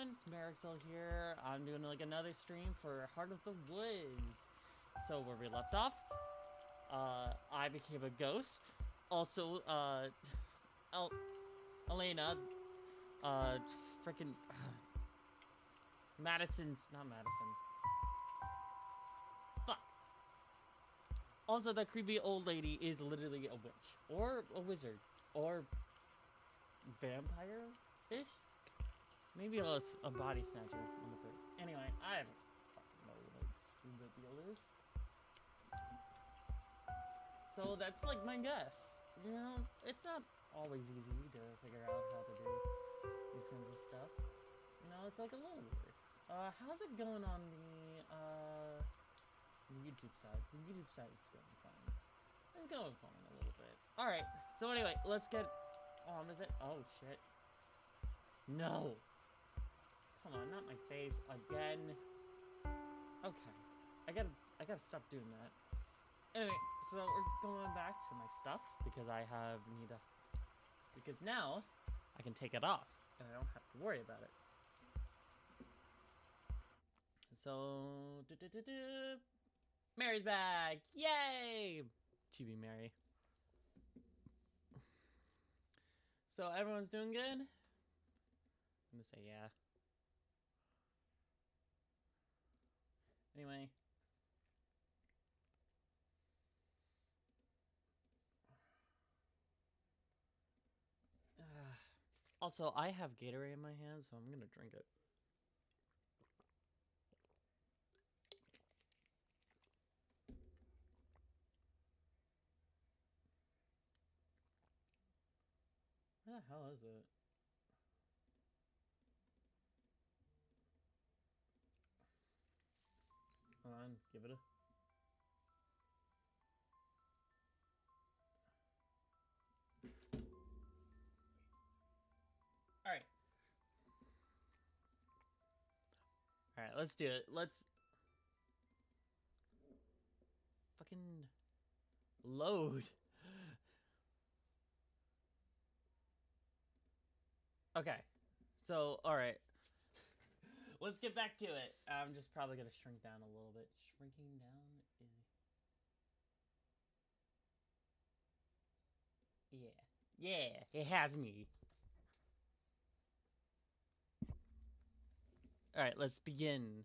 everyone, it's Marixel here. I'm doing like another stream for Heart of the Woods. So where we left off, I became a ghost. Also, Elena, freaking Madison's, not Madison's. Fuck. Also, that creepy old lady is literally a witch, or a wizard, or vampire-ish. Maybe a body snatcher on the third. Anyway, I don't fucking know what the deal is. So that's like my guess. You know, it's not always easy to figure out how to do these kinds of stuff. You know, it's like a little weird. How's it going on the YouTube side? The YouTube side is going fine. It's going fine a little bit. Alright, so anyway, let's get on with it. Oh shit. No! Come on, not my face again. Okay. I gotta stop doing that. Anyway, so we're going back to my stuff because because now I can take it off and I don't have to worry about it. So, Mary's back! Yay! Chibi Mary. So everyone's doing good? I'm gonna say yeah. Anyway. Also, I have Gatorade in my hand, so I'm gonna drink it. Where the hell is it? Hold on, give it a... Alright. Alright, let's do it. Let's... Fucking... Load. Okay. So, alright. Let's get back to it. I'm just probably gonna shrink down a little bit. Shrinking down is... Yeah. Yeah, it has me. Alright, let's begin.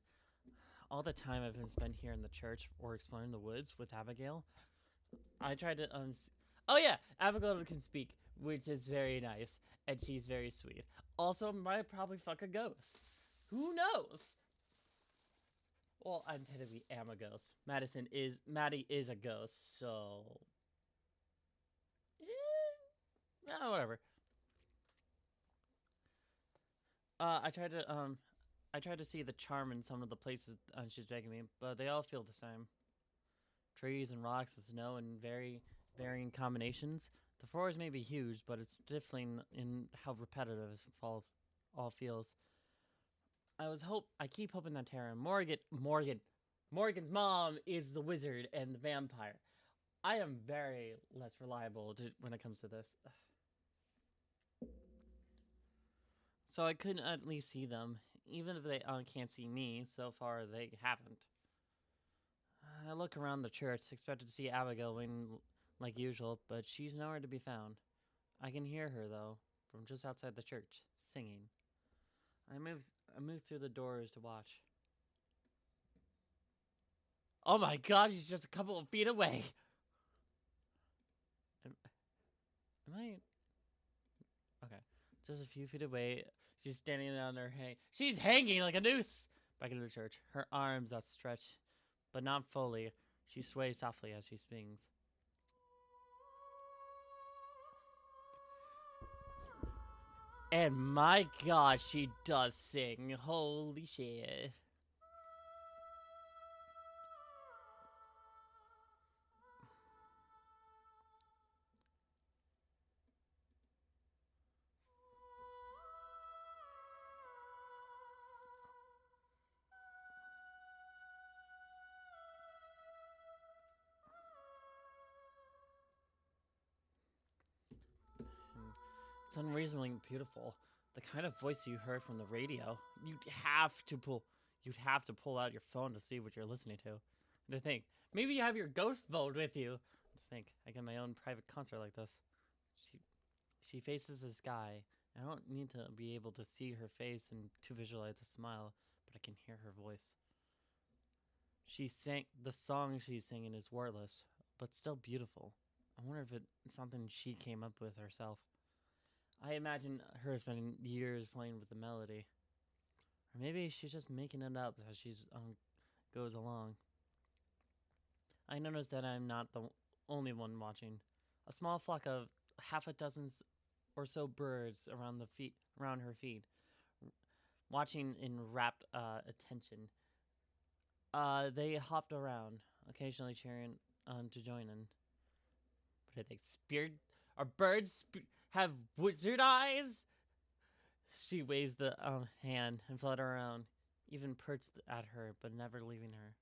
All the time I've been spent here in the church or exploring the woods with Abigail, I tried to, Oh yeah, Abigail can speak, which is very nice, and she's very sweet. Also, might probably fuck a ghost. Who knows? Well, I'm technically am a ghost. Maddie is a ghost, so... whatever. I tried to see the charm in some of the places she's taking me, but they all feel the same. Trees and rocks and snow in very varying combinations. The forest may be huge, but it's different in how repetitive it all feels. I keep hoping that Tara and Morgan's mom is the wizard and the vampire. I am very less reliable when it comes to this. So I couldn't at least see them, even if they can't see me. So far, they haven't. I look around the church, expected to see Abigail like usual, but she's nowhere to be found. I can hear her, though, from just outside the church, singing. I move through the doors to watch. Oh my god, she's just a couple of feet away! Am I... Okay. Just a few feet away, she's standing there on her She's hanging like a noose! Back into the church, her arms outstretched, but not fully. She sways softly as she sings. And my god, she does sing. Holy shit. It's unreasonably beautiful. The kind of voice you heard from the radio. You'd have to pull out your phone to see what you're listening to. And to think, maybe you have your ghost mode with you. Just think, I get my own private concert like this. She she faces the sky. I don't need to be able to see her face and to visualize the smile, but I can hear her voice. She sang the song she's singing is wordless, but still beautiful. I wonder if it's something she came up with herself. I imagine her spending years playing with the melody. Or maybe she's just making it up as she's goes along. I notice that I'm not the only one watching. A small flock of half a dozen or so birds around her feet, watching in rapt attention. They hopped around, occasionally cheering to join in. But are they speared? Are birds have wizard eyes? She waves the hand and flutter around, even perched at her, but never leaving her.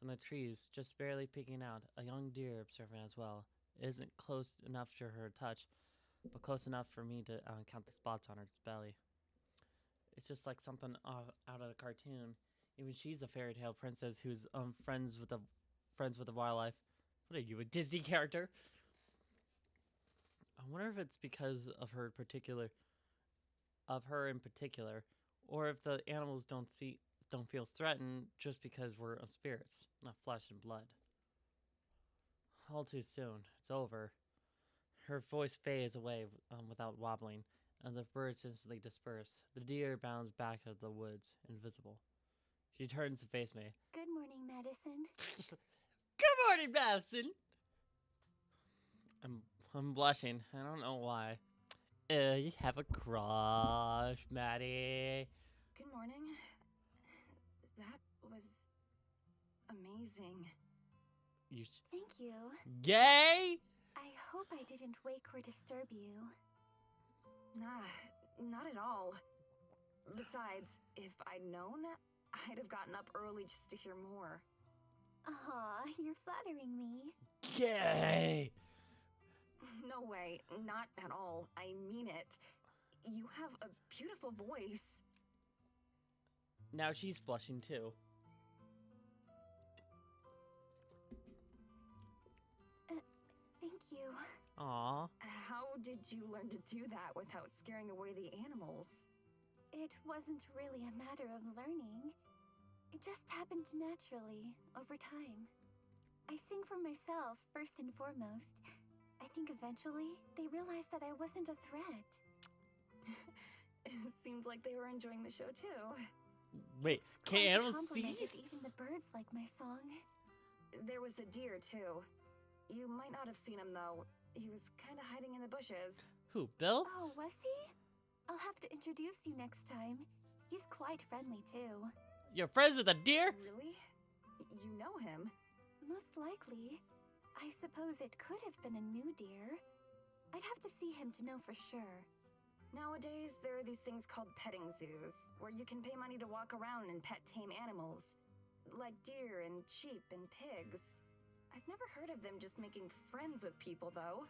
From the trees, just barely peeking out, a young deer observing as well. It isn't close enough to her touch, but close enough for me to count the spots on its belly. It's just like something out of a cartoon. Even she's a fairy tale princess who's friends with the wildlife. What are you, a Disney character? I wonder if it's because of her in particular, or if the animals don't feel threatened just because we're spirits, not flesh and blood. All too soon, it's over. Her voice fades away without wobbling, and the birds instantly disperse. The deer bounds back out of the woods, invisible. She turns to face me. Good morning, Madison. Good morning, Madison. I'm blushing. I don't know why. You have a crush, Maddie. Good morning. That was amazing. Thank you. Gay? I hope I didn't wake or disturb you. Nah, not at all. Besides, if I'd known, I'd have gotten up early just to hear more. Aw, you're flattering me. Gay. No way, not at all. I mean it. You have a beautiful voice. Now she's blushing too. Thank you. Aww. How did you learn to do that without scaring away the animals? It wasn't really a matter of learning. It just happened naturally, over time. I sing for myself, first and foremost. I think eventually, they realized that I wasn't a threat. It seems like they were enjoying the show, too. Wait, can animals see? Even the birds like my song. There was a deer, too. You might not have seen him, though. He was kind of hiding in the bushes. Who, Bill? Oh, was he? I'll have to introduce you next time. He's quite friendly, too. You're friends with a deer? Really? You know him? Most likely. I suppose it could have been a new deer. I'd have to see him to know for sure. Nowadays, there are these things called petting zoos, where you can pay money to walk around and pet tame animals. Like deer and sheep and pigs. I've never heard of them just making friends with people, though.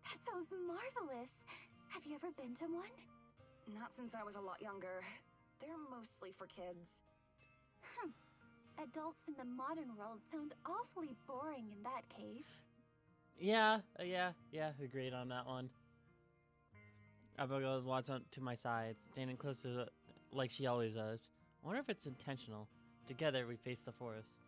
That sounds marvelous. Have you ever been to one? Not since I was a lot younger. They're mostly for kids. Adults in the modern world sound awfully boring in that case. Yeah, agreed on that one. Abigail walks up to my side, standing close to like she always does. I wonder if it's intentional. Together, we face the forest.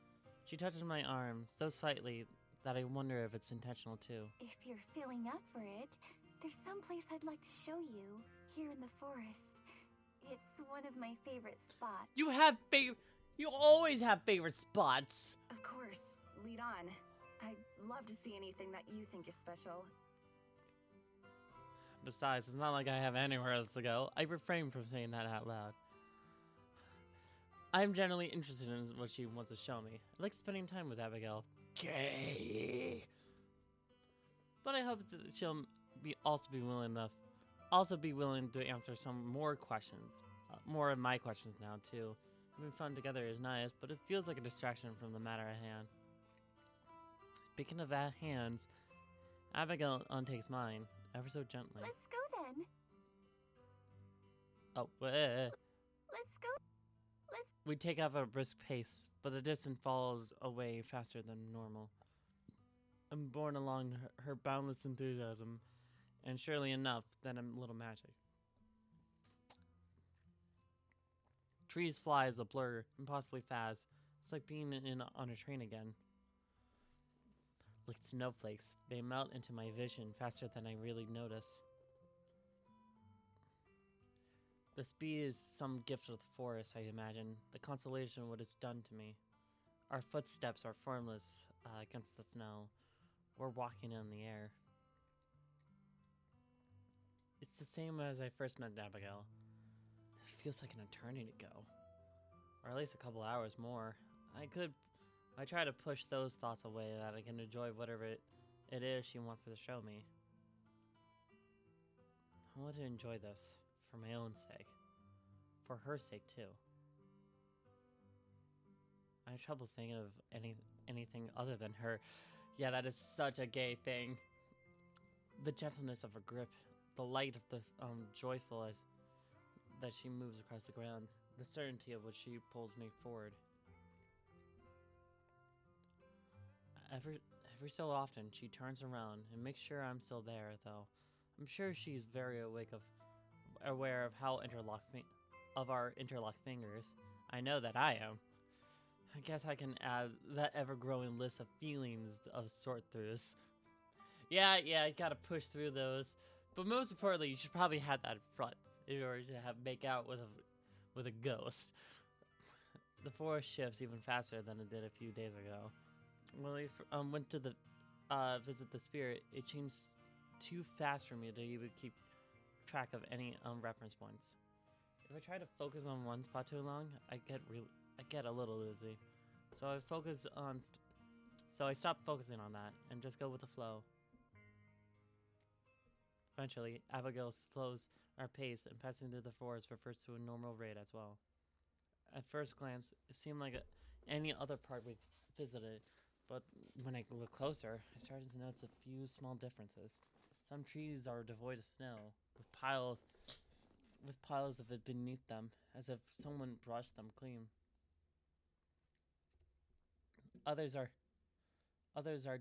She touches my arm so slightly that I wonder if it's intentional too. If you're feeling up for it, there's some place I'd like to show you, here in the forest. It's one of my favorite spots. You always have favorite spots. Of course, lead on. I'd love to see anything that you think is special. Besides, it's not like I have anywhere else to go. I refrain from saying that out loud. I'm generally interested in what she wants to show me. I like spending time with Abigail. Gay. But I hope that she'll be willing to answer some more questions. More of my questions now, too. Having fun together is nice, but it feels like a distraction from the matter at hand. Speaking of hands, Abigail untakes mine, ever so gently. Let's go then. Oh, Let's go. Let's. we take off at a brisk pace, but the distance falls away faster than normal. I'm borne along her boundless enthusiasm, and surely enough, then a little magic. Trees fly as a blur, impossibly fast. It's like being on a train again. Like snowflakes, they melt into my vision faster than I really notice. The speed is some gift of the forest, I imagine. The consolation what it's done to me. Our footsteps are formless against the snow. We're walking in the air. It's the same as I first met Abigail. It feels like an eternity ago. Or at least a couple hours more. I try to push those thoughts away that I can enjoy whatever it is she wants to show me. I want to enjoy this for my own sake. For her sake, too. I have trouble thinking of anything other than her. Yeah, that is such a gay thing. The gentleness of her grip, the light of the joyful as that she moves across the ground, the certainty of which she pulls me forward. Every so often, she turns around and makes sure I'm still there, though. I'm sure she's very aware of how of our interlocked fingers. I know that I am. I guess I can add that ever-growing list of feelings of sort-throughs. Yeah, I gotta push through those. But most importantly, you should probably have that in front in order to make out with a ghost. The forest shifts even faster than it did a few days ago. When I went to visit the spirit, it changed too fast for me to even keep track of any reference points. If I try to focus on one spot too long, I get a little dizzy. So I stop focusing on that and just go with the flow. Eventually, Abigail slows our pace and passing through the forest refers to a normal rate as well. At first glance, it seemed like any other part we visited, but when I look closer, I started to notice a few small differences. Some trees are devoid of snow, with piles of it beneath them, as if someone brushed them clean. Others are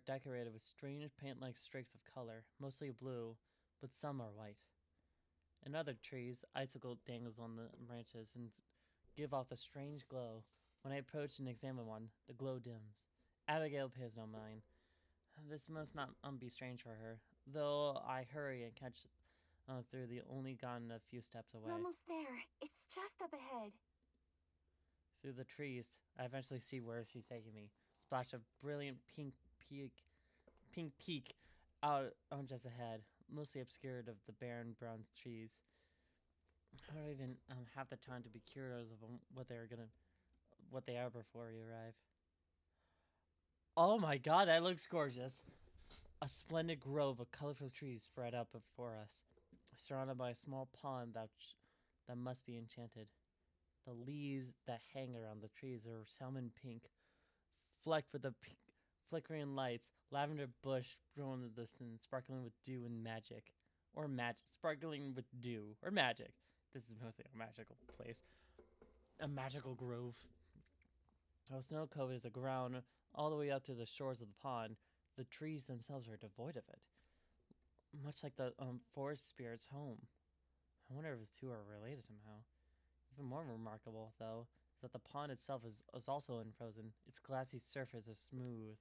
decorated with strange paint-like streaks of color, mostly blue, but some are white. In other trees, icicle dangles on the branches and give off a strange glow. When I approach and examine one, the glow dims. Abigail pays no mind. This must not be strange for her, though I hurry and catch through the only gotten a few steps away. We're almost there. It's just up ahead. Through the trees, I eventually see where she's taking me. Splash of brilliant pink peak out on just ahead, mostly obscured of the barren brown trees. I don't even have the time to be curious of what they are before we arrive. Oh my god, that looks gorgeous! A splendid grove of colorful trees spread out before us, surrounded by a small pond that must be enchanted. The leaves that hang around the trees are salmon pink, flecked with the flickering lights, lavender bush growing in the distance, sparkling with dew and magic. Or magic. Sparkling with dew. Or magic. This is mostly a magical place. A magical grove. How snow covers the ground all the way up to the shores of the pond, the trees themselves are devoid of it. Much like the forest spirit's home. I wonder if the two are related somehow. Even more remarkable, though, is that the pond itself is also unfrozen. Its glassy surface is smooth,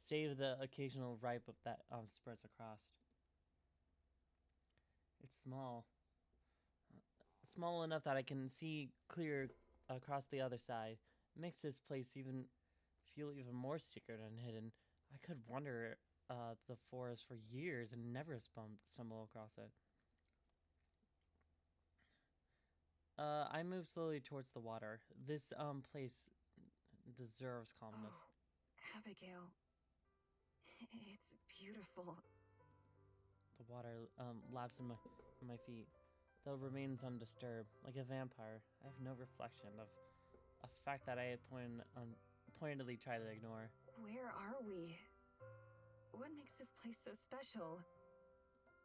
save the occasional ripe that spreads across. It's small enough that I can see clear across the other side. It makes this place feel even more secret and hidden. I could wander the forest for years and never stumble across it. I move slowly towards the water. This place deserves calmness. Oh, Abigail. It's beautiful. The water laps in my feet, though remains undisturbed, like a vampire. I have no reflection of a fact that I had pointedly tried to ignore. Where are we? What makes this place so special?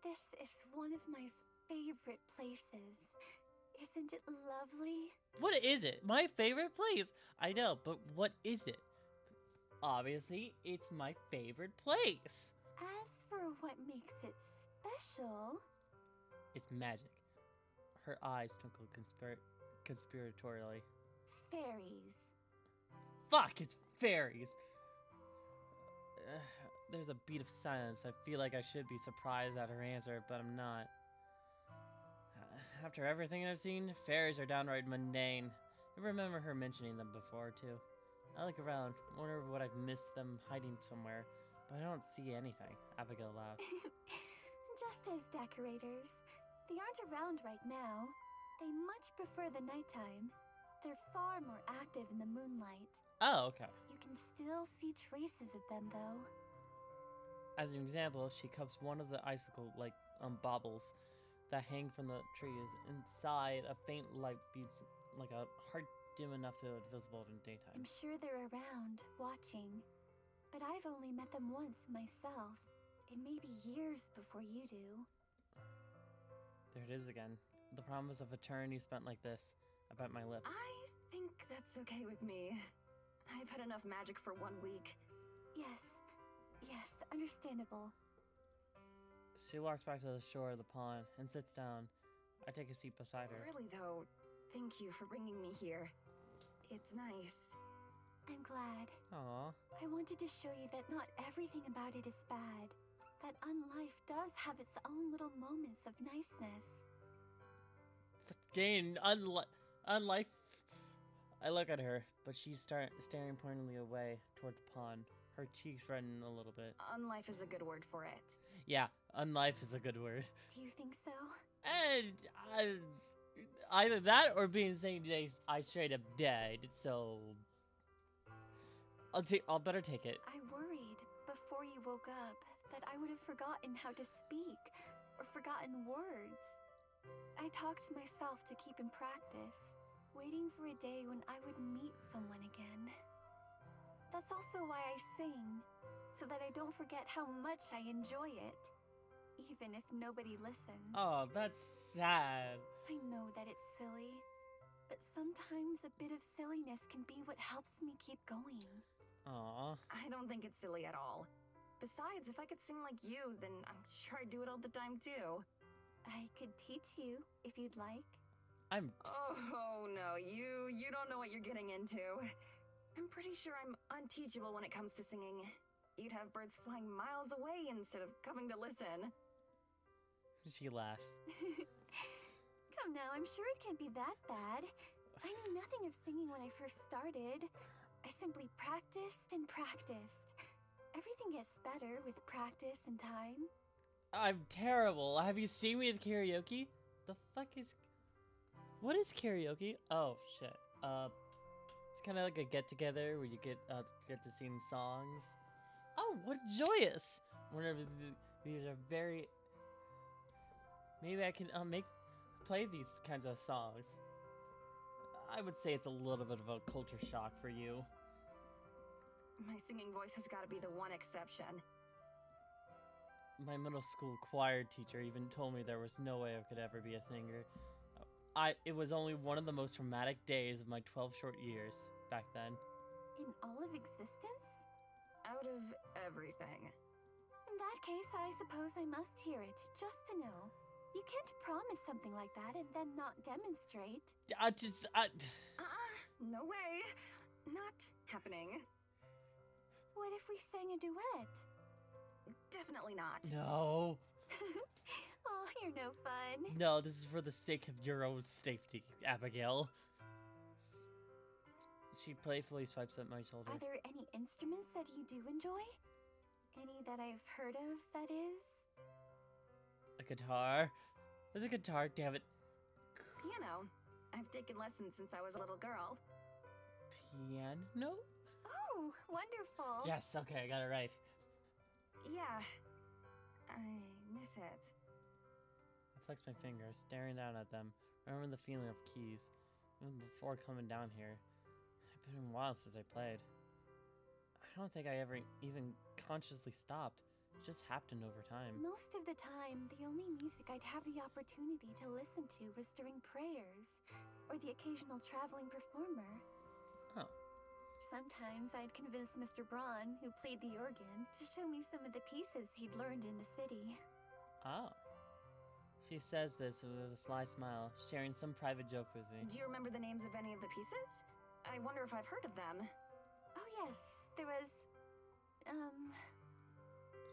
This is one of my favorite places. Isn't Isn't it lovely? What is it? My favorite place. I know, but what is it? Obviously, it's my favorite place. As for what makes it special... It's magic. Her eyes twinkle conspiratorially. Fairies. Fuck, it's fairies. There's a beat of silence. I feel like I should be surprised at her answer, but I'm not. After everything I've seen, fairies are downright mundane. I remember her mentioning them before, too. I look around, wonder what I've missed them hiding somewhere, but I don't see anything. Abigail laughed. Just as decorators. They aren't around right now. They much prefer the nighttime. They're far more active in the moonlight. Oh, okay. You can still see traces of them, though. As an example, she cups one of the icicle-like baubles that hang from the trees. Inside, a faint light beats like a heart dim enough to be visible in daytime. I'm sure they're around, watching. But I've only met them once myself. It may be years before you do. There it is again. The promise of eternity spent like this. I bite my lip. I think that's okay with me. I've had enough magic for 1 week. Yes, understandable. She walks back to the shore of the pond and sits down. I take a seat beside her. Really though, thank you for bringing me here. It's nice. I'm glad. Aww. I wanted to show you that not everything about it is bad. That unlife does have its own little moments of niceness. Again, unlife. I look at her, but she's staring pointedly away toward the pond. Her cheeks redden a little bit. Unlife is a good word for it. Yeah, unlife is a good word. Do you think so? And either that or being saying today I straight up died. So I'll better take it. I worried before you woke up that I would have forgotten how to speak or forgotten words. I talked to myself to keep in practice, waiting for a day when I would meet someone again. That's also why I sing, so that I don't forget how much I enjoy it, even if nobody listens. Oh, that's sad. I know that it's silly, but sometimes a bit of silliness can be what helps me keep going. Aw. I don't think it's silly at all. Besides, if I could sing like you, then I'm sure I'd do it all the time too. I could teach you, if you'd like. Oh no, you don't know what you're getting into. I'm pretty sure I'm unteachable when it comes to singing. You'd have birds flying miles away instead of coming to listen. She laughs. Come now, I'm sure it can't be that bad. I knew nothing of singing when I first started. I simply practiced and practiced. Everything gets better with practice and time. I'm terrible. Have you seen me at karaoke? The fuck is... What is karaoke? Oh, shit. It's kind of like a get-together where you get to sing songs. Oh, what joyous! Whenever these are very... Maybe I can play these kinds of songs. I would say it's a little bit of a culture shock for you. My singing voice has got to be the one exception. My middle school choir teacher even told me there was no way I could ever be a singer. It was only one of the most traumatic days of my 12 short years back then. In all of existence? Out of everything. In that case, I suppose I must hear it, just to know. You can't promise something like that and then not demonstrate. No way. Not happening. What if we sang a duet? Definitely not. No. Oh, you're no fun. No, this is for the sake of your own safety, Abigail. She playfully swipes at my shoulder. Are there any instruments that you do enjoy? Any that I've heard of, that is? A guitar? There's a guitar, damn it. Piano. I've taken lessons since I was a little girl. Piano? Oh, wonderful. Yes, okay, I got it right. Yeah. I miss it. I flex my fingers, staring down at them. Remember the feeling of keys. Even before coming down here. It's been a while since I played. I don't think I ever even consciously stopped. It just happened over time. Most of the time, the only music I'd have the opportunity to listen to was during prayers, or the occasional traveling performer. Oh. Sometimes I'd convince Mr. Braun, who played the organ, to show me some of the pieces he'd learned in the city. Oh. She says this with a sly smile, sharing some private joke with me. Do you remember the names of any of the pieces? I wonder if I've heard of them. Oh yes, there was...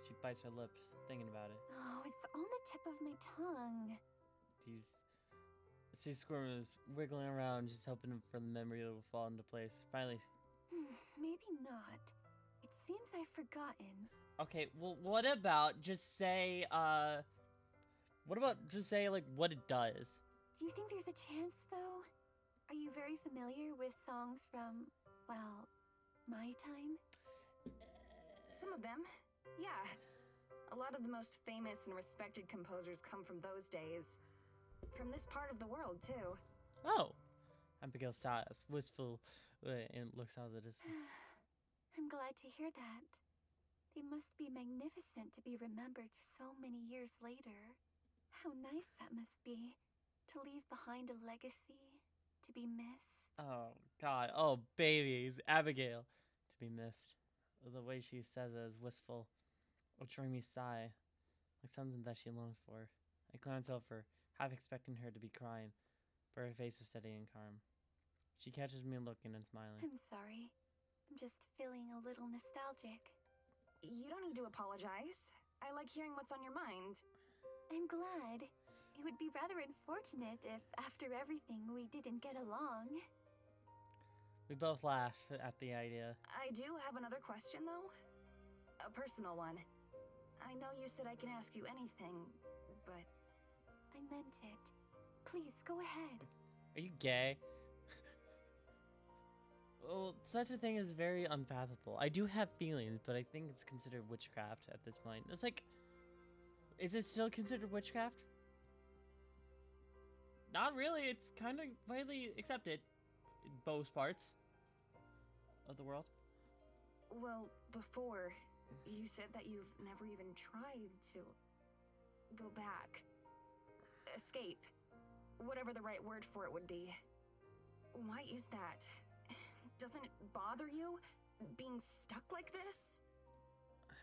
She bites her lip, thinking about it. Oh, it's on the tip of my tongue. She squirms, wiggling around, just hoping for the memory that will fall into place. Finally... Maybe not. It seems I've forgotten. Okay, well, what about just say, like, what it does? Do you think there's a chance, though? Are you very familiar with songs from, well, my time? Some of them, yeah. A lot of the most famous and respected composers come from those days. From this part of the world, too. Oh! Abigail sighs, wistful, and looks out at the distance. I'm glad to hear that. They must be magnificent to be remembered so many years later. How nice that must be, to leave behind a legacy, to be missed. Oh, God. Oh, babies. Abigail. To be missed. The way she says it is wistful. A dreamy sigh. Like something that she longs for. I glance over, half expecting her to be crying, but her face is steady and calm. She catches me looking and smiling. I'm sorry. I'm just feeling a little nostalgic. You don't need to apologize. I like hearing what's on your mind. I'm glad. It would be rather unfortunate if, after everything, we didn't get along. We both laugh at the idea. I do have another question, though. A personal one. I know you said I can ask you anything, but... I meant it. Please, go ahead. Are you gay? Well, such a thing is very unfathomable. I do have feelings, but I think it's considered witchcraft at this point. It's like... Is it still considered witchcraft? Not really. It's kind of widely accepted in most parts of the world. Well, before, you said that you've never even tried to go back. Escape. Whatever the right word for it would be. Why is that? Doesn't it bother you, being stuck like this?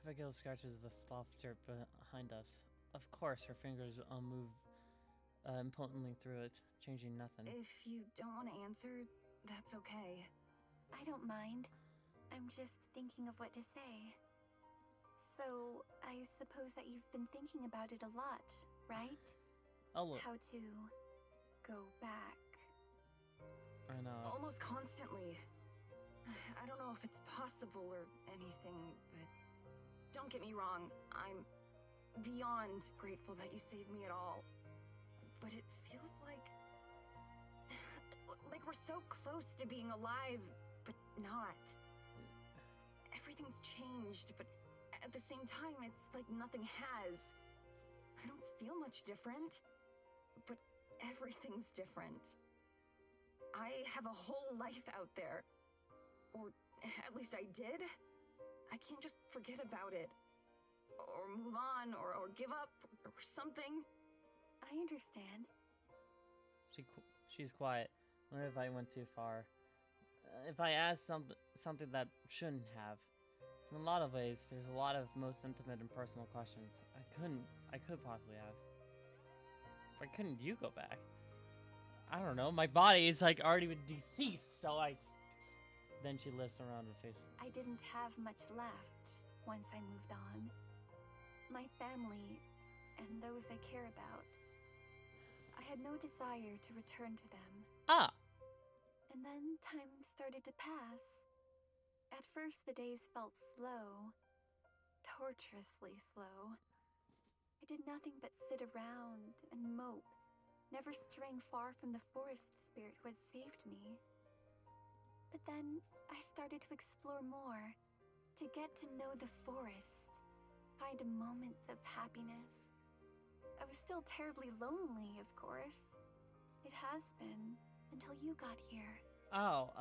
Abigail scratches the soft dirt behind us. Of course, her fingers move impotently through it, changing nothing. If you don't want to answer, that's okay. I don't mind. I'm just thinking of what to say. So, I suppose that you've been thinking about it a lot, right? Oh, look. How to go back. I know. Almost constantly. I don't know if it's possible or anything, but don't get me wrong, I'm beyond grateful that you saved me at all. But it feels like we're so close to being alive, but not. Everything's changed, but at the same time, it's like nothing has. I don't feel much different, but everything's different. I have a whole life out there. Or at least I did. I can't just forget about it. Or move on, or give up, or something. I understand. She's quiet. I wonder if I went too far. If I asked something that shouldn't have. In a lot of ways, there's a lot of most intimate and personal questions I could possibly ask. Why couldn't you go back? I don't know. My body is like already deceased, so Then she lifts around her face. I didn't have much left once I moved on. My family and those I care about. I had no desire to return to them. Ah! And then time started to pass. At first, the days felt slow. Torturously slow. I did nothing but sit around and mope, never straying far from the forest spirit who had saved me. But then, I started to explore more, to get to know the forest, find moments of happiness. I was still terribly lonely, of course. It has been, until you got here. Oh,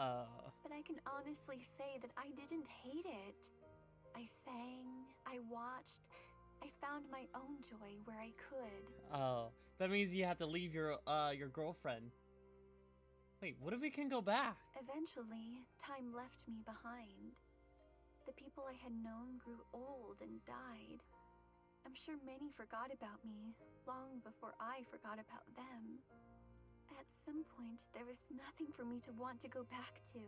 But I can honestly say that I didn't hate it. I sang, I watched, I found my own joy where I could. Oh, that means you have to leave your girlfriend. Wait, what if we can go back? Eventually, time left me behind. The people I had known grew old and died. I'm sure many forgot about me long before I forgot about them. At some point, there was nothing for me to want to go back to.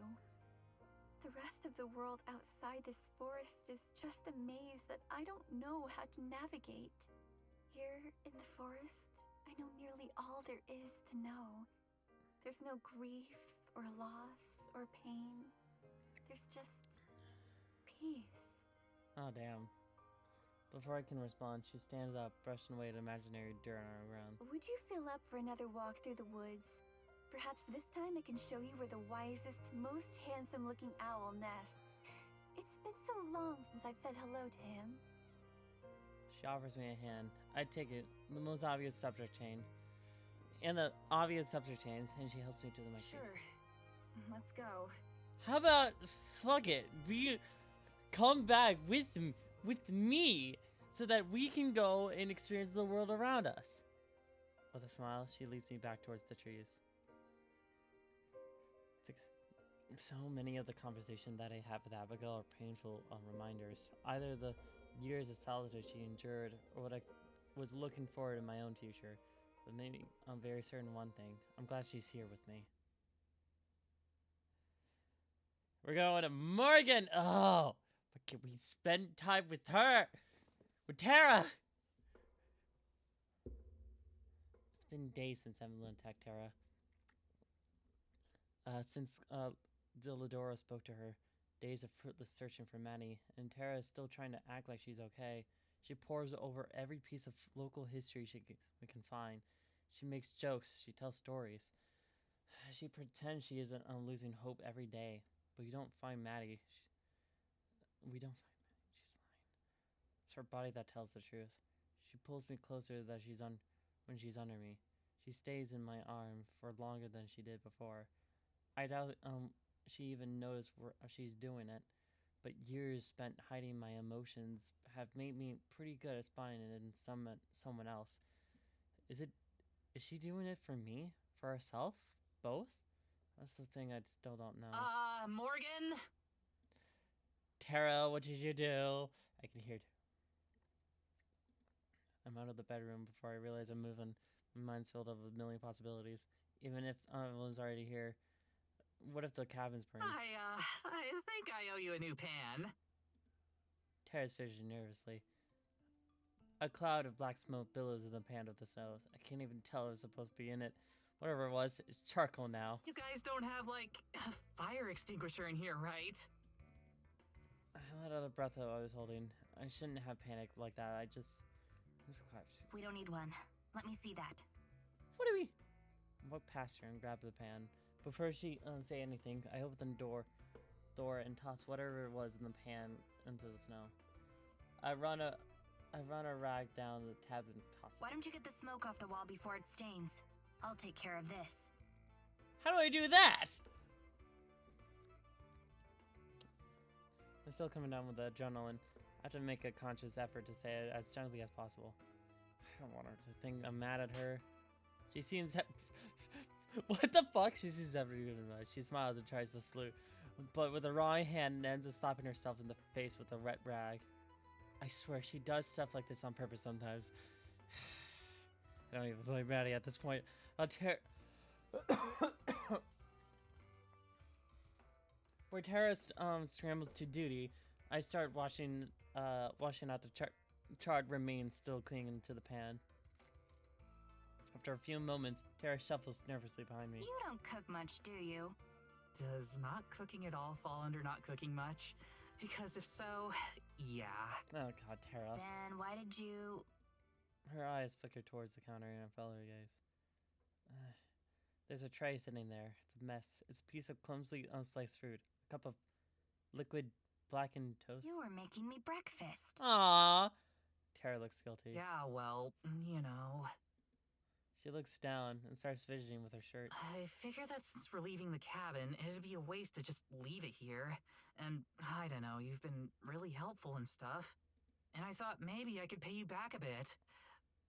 The rest of the world outside this forest is just a maze that I don't know how to navigate. Here in the forest, I know nearly all there is to know. There's no grief or loss or pain. There's just peace. Oh, damn. Before I can respond, she stands up, brushing away the imaginary dirt on our ground. Would you feel up for another walk through the woods? Perhaps this time I can show you where the wisest, most handsome-looking owl nests. It's been so long since I've said hello to him. She offers me a hand. I take it, the most obvious subject chain. And the obvious subject chains, and she helps me to the mic. Sure. Let's go. How about, fuck it, we come back with me, so that we can go and experience the world around us. With a smile, she leads me back towards the trees. So many of the conversations that I have with Abigail are painful reminders. Either the years of solitude she endured, or what I was looking forward in my own future. But maybe I'm very certain one thing. I'm glad she's here with me. We're going to Morgan! Oh! But can we spend time with her? With Tara! It's been days since Evelyn attacked Tara. Since Dilladora spoke to her. Days of fruitless searching for Manny, and Tara is still trying to act like she's okay. She pores over every piece of local history we can find. She makes jokes, she tells stories. She pretends she isn't losing hope every day. But we don't find Maddie. We don't find Maddie. She's lying. It's her body that tells the truth. She pulls me closer when she's under me. She stays in my arm for longer than she did before. I doubt she even noticed she's doing it. But years spent hiding my emotions have made me pretty good at spotting it in someone else. Is she doing it for me? For herself? Both? That's the thing I still don't know. Morgan? Tara, what did you do? I can hear it. I'm out of the bedroom before I realize I'm moving. My mind's filled up with a million possibilities. Even if Evelyn's already here. What if the cabin's burned? I think I owe you a new pan. Tara's fidgeting nervously. A cloud of black smoke billows in the pan of the snow. I can't even tell it was supposed to be in it. Whatever it was, it's charcoal now. You guys don't have, like, a fire extinguisher in here, right? I let out a breath that I was holding. I shouldn't have panicked like that. I just collapsed. We don't need one. Let me see that. What do we? I walked past her and grabbed the pan. Before she say anything, I opened the door and tossed whatever it was in the pan into the snow. I run a rag down the tab and toss it. Why don't you get the smoke off the wall before it stains? I'll take care of this. How do I do that? I'm still coming down with the adrenaline. I have to make a conscious effort to say it as gently as possible. I don't want her to think I'm mad at her. She seems what the fuck? She seems everything. She smiles and tries to salute, but with the wrong hand ends up slapping herself in the face with a wet rag. I swear she does stuff like this on purpose sometimes. I don't even blame Maddie at this point. I'll tear. Where Tara scrambles to duty, I start washing out the charred remains still clinging to the pan. After a few moments, Tara shuffles nervously behind me. You don't cook much, do you? Does not cooking at all fall under not cooking much? Because if so, yeah. Oh god, Tara. Then why did you... Her eyes flicker towards the counter and I follow her gaze. There's a tray sitting there. It's a mess. It's a piece of clumsily unsliced fruit. A cup of liquid blackened toast. You were making me breakfast. Aww. Tara looks guilty. Yeah, well, you know. She looks down and starts fidgeting with her shirt. I figure that since we're leaving the cabin, it'd be a waste to just leave it here. And, I don't know, you've been really helpful and stuff. and I thought maybe I could pay you back a bit.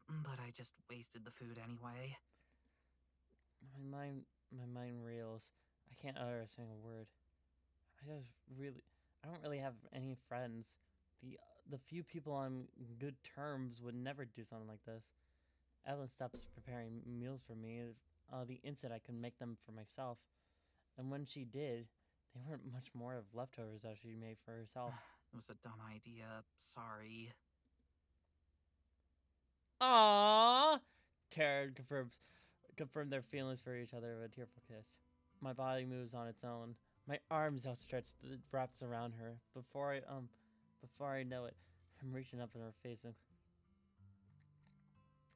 But I just wasted the food anyway. My mind reels. I can't utter a single word. I just really, I don't really have any friends. The few people on good terms would never do something like this. Evelyn stops preparing meals for me the instant I could make them for myself. And when she did, they weren't much more of leftovers that she made for herself. It was a dumb idea. Sorry. Aww! Tara confirmed their feelings for each other with a tearful kiss. My body moves on its own. My arms outstretched, wraps around her. Before I know it, I'm reaching up in her face, and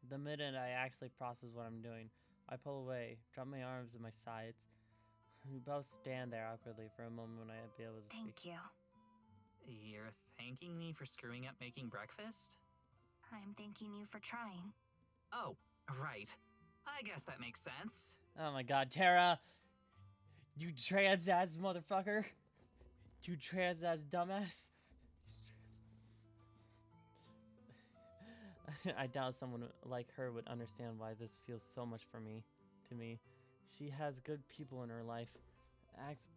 the minute I actually process what I'm doing, I pull away, drop my arms at my sides. We both stand there awkwardly for a moment when I'd be able to speak. Thank you. You're thanking me for screwing up making breakfast? I'm thanking you for trying. Oh, right. I guess that makes sense. Oh my god, Tara! You trans-ass motherfucker! You trans-ass dumbass! I doubt someone like her would understand why this feels so much to me. She has good people in her life.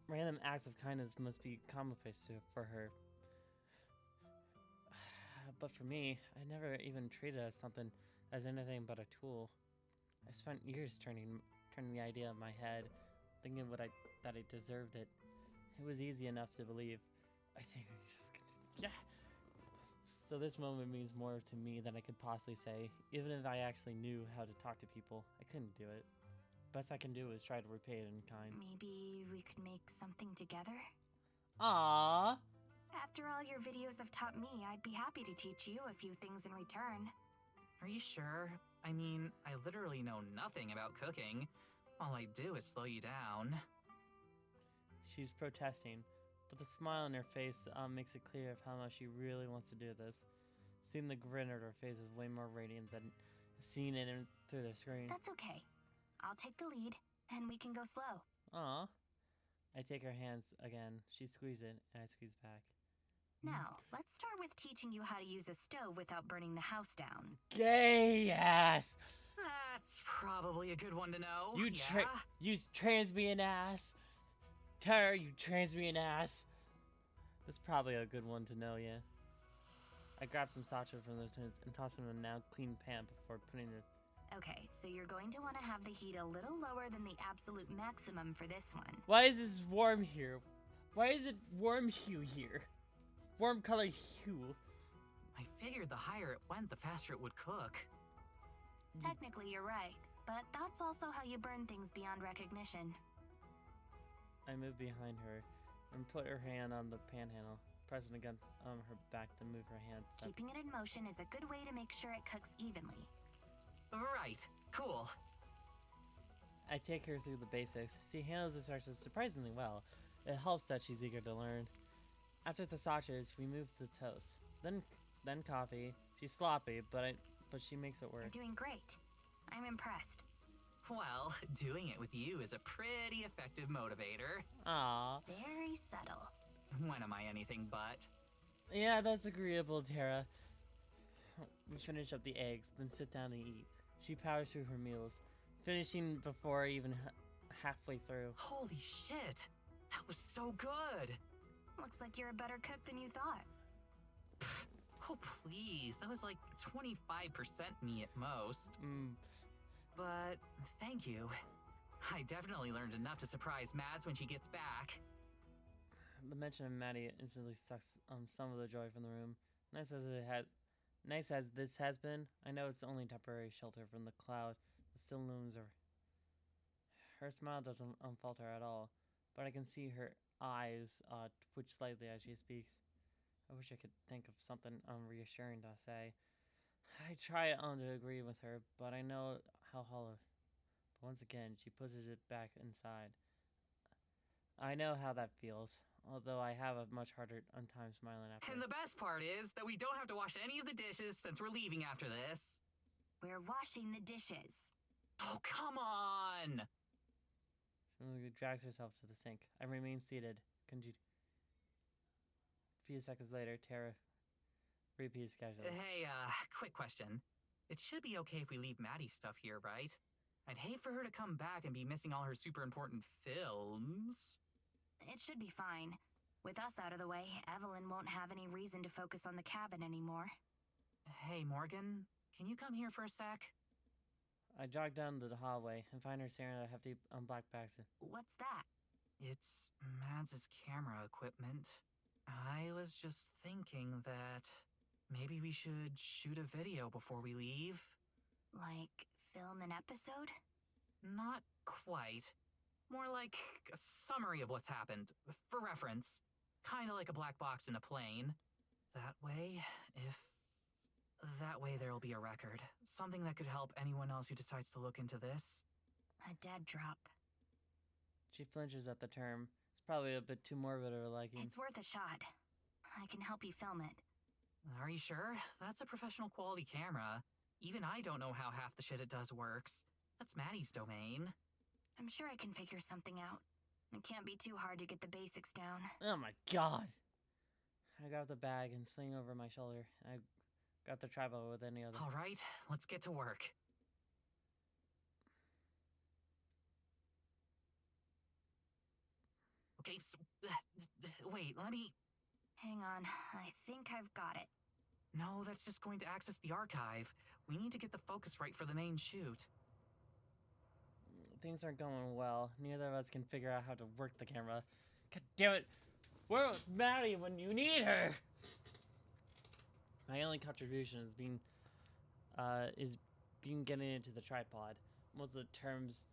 Random acts of kindness must be commonplace for her. But for me, I never even treated it as anything but a tool. I spent years turning the idea in my head, thinking that I deserved it. It was easy enough to believe. I think I just yeah. So this moment means more to me than I could possibly say. Even if I actually knew how to talk to people, I couldn't do it. Best I can do is try to repay it in kind. Maybe we could make something together? Aww. After all your videos have taught me, I'd be happy to teach you a few things in return. Are you sure? I mean, I literally know nothing about cooking. All I do is slow you down. She's protesting, but the smile on her face makes it clear of how much she really wants to do this. Seeing the grin on her face is way more radiant than seeing it through the screen. That's okay. I'll take the lead, and we can go slow. Aw. I take her hands again. She squeezes it, and I squeeze back. Now, let's start with teaching you how to use a stove without burning the house down. Gay ass! That's probably a good one to know. You transbian ass! Tara, you transbian ass! That's probably a good one to know, yeah. I grab some sriracha from the tins and toss them in a now clean pan before putting it. Okay, so you're going to want to have the heat a little lower than the absolute maximum for this one. Why is this warm here? Why is it warm hue here? Warm color hue. I figured the higher it went, the faster it would cook. Technically, you're right, but that's also how you burn things beyond recognition. I move behind her and put her hand on the pan handle, pressing against her back to move her hand. Keeping it in motion is a good way to make sure it cooks evenly. Right, cool. I take her through the basics. She handles the starches surprisingly well. It helps that she's eager to learn. After the sausages, we move to toast. Then coffee. She's sloppy, but she makes it work. You're doing great. I'm impressed. Well, doing it with you is a pretty effective motivator. Aww. Very subtle. When am I anything but? Yeah, that's agreeable, Tara. We finish up the eggs, then sit down and eat. She powers through her meals, finishing before even halfway through. Holy shit! That was so good! Looks like you're a better cook than you thought. Oh, please. That was like 25% me at most. But thank you. I definitely learned enough to surprise Mads when she gets back. The mention of Maddie instantly sucks some of the joy from the room. Nice as this has been, I know it's only temporary shelter from the cloud that still looms over. Her smile doesn't falter at all, but I can see her eyes twitch slightly as she speaks. I wish I could think of something reassuring to say. I try to agree with her, but I know how hollow. But once again, she pushes it back inside. I know how that feels, although I have a much harder time smiling after. And the best part is that we don't have to wash any of the dishes since we're leaving after this. We're washing the dishes. Oh, come on! She drags herself to the sink. I remain seated. A few seconds later, Tara Repeats casually. Hey, quick question. It should be okay if we leave Maddie's stuff here, right? I'd hate for her to come back and be missing all her super important films. It should be fine. With us out of the way, Evelyn won't have any reason to focus on the cabin anymore. Hey, Morgan, can you come here for a sec? I jog down the hallway and find her staring at a hefty black bag. What's that? It's Mads' camera equipment. I was just thinking that maybe we should shoot a video before we leave. Like, film an episode? Not quite. More like a summary of what's happened, for reference. Kinda like a black box in a plane. That way there'll be a record. Something that could help anyone else who decides to look into this. A dead drop. She flinches at the term. It's probably a bit too morbid of her liking. It's worth a shot. I can help you film it. Are you sure? That's a professional quality camera. Even I don't know how half the shit it does works. That's Maddie's domain. I'm sure I can figure something out. It can't be too hard to get the basics down. Oh my god! I grab the bag and sling over my shoulder. I grab the tripod with any other. Alright, let's get to work. Okay, so, wait, let me... Hang on, I think I've got it. No, that's just going to access the archive. We need to get the focus right for the main shoot. Things aren't going well. Neither of us can figure out how to work the camera. God damn it! Where was Maddie when you need her? My only contribution is being getting into the tripod. Most of the terms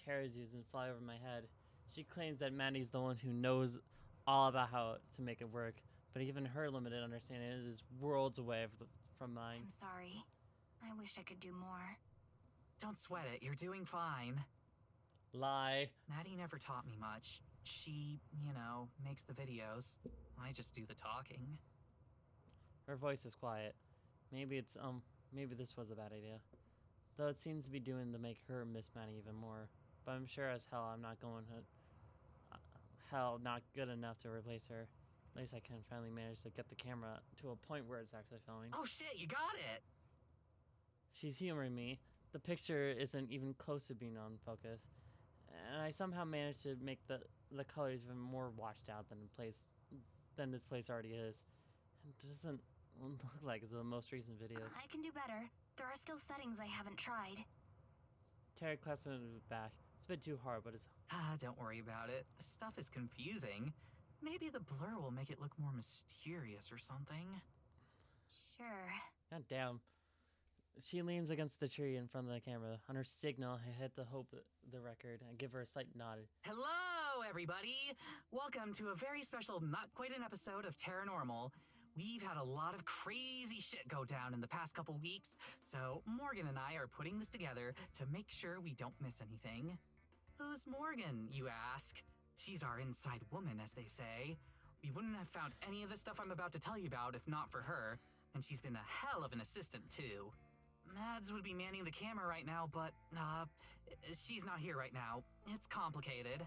Tara's using fly over my head. She claims that Maddie's the one who knows all about how to make it work, but even her limited understanding is worlds away from mine. I'm sorry. I wish I could do more. Don't sweat it, you're doing fine. Lie. Maddie never taught me much. She, makes the videos. I just do the talking. Her voice is quiet. Maybe this was a bad idea. Though it seems to be doing to make her miss Maddie even more. But I'm sure as hell I'm not not good enough to replace her. At least I can finally manage to get the camera to a point where it's actually filming. Oh shit, you got it! She's humoring me. The picture isn't even close to being on focus. And I somehow managed to make the colors even more washed out than this place already is. It doesn't look like the most recent video. I can do better. There are still settings I haven't tried. Tara claps me back. It's a bit too hard, but it's... Don't worry about it. The stuff is confusing. Maybe the blur will make it look more mysterious or something. Sure. God damn. She leans against the tree in front of the camera. On her signal, I hit the record and give her a slight nod. Hello, everybody! Welcome to a very special not quite an episode of Paranormal. We've had a lot of crazy shit go down in the past couple weeks, so Morgan and I are putting this together to make sure we don't miss anything. Who's Morgan, you ask? She's our inside woman, as they say. We wouldn't have found any of the stuff I'm about to tell you about if not for her, and she's been a hell of an assistant, too. Mads would be manning the camera right now, but, she's not here right now. It's complicated.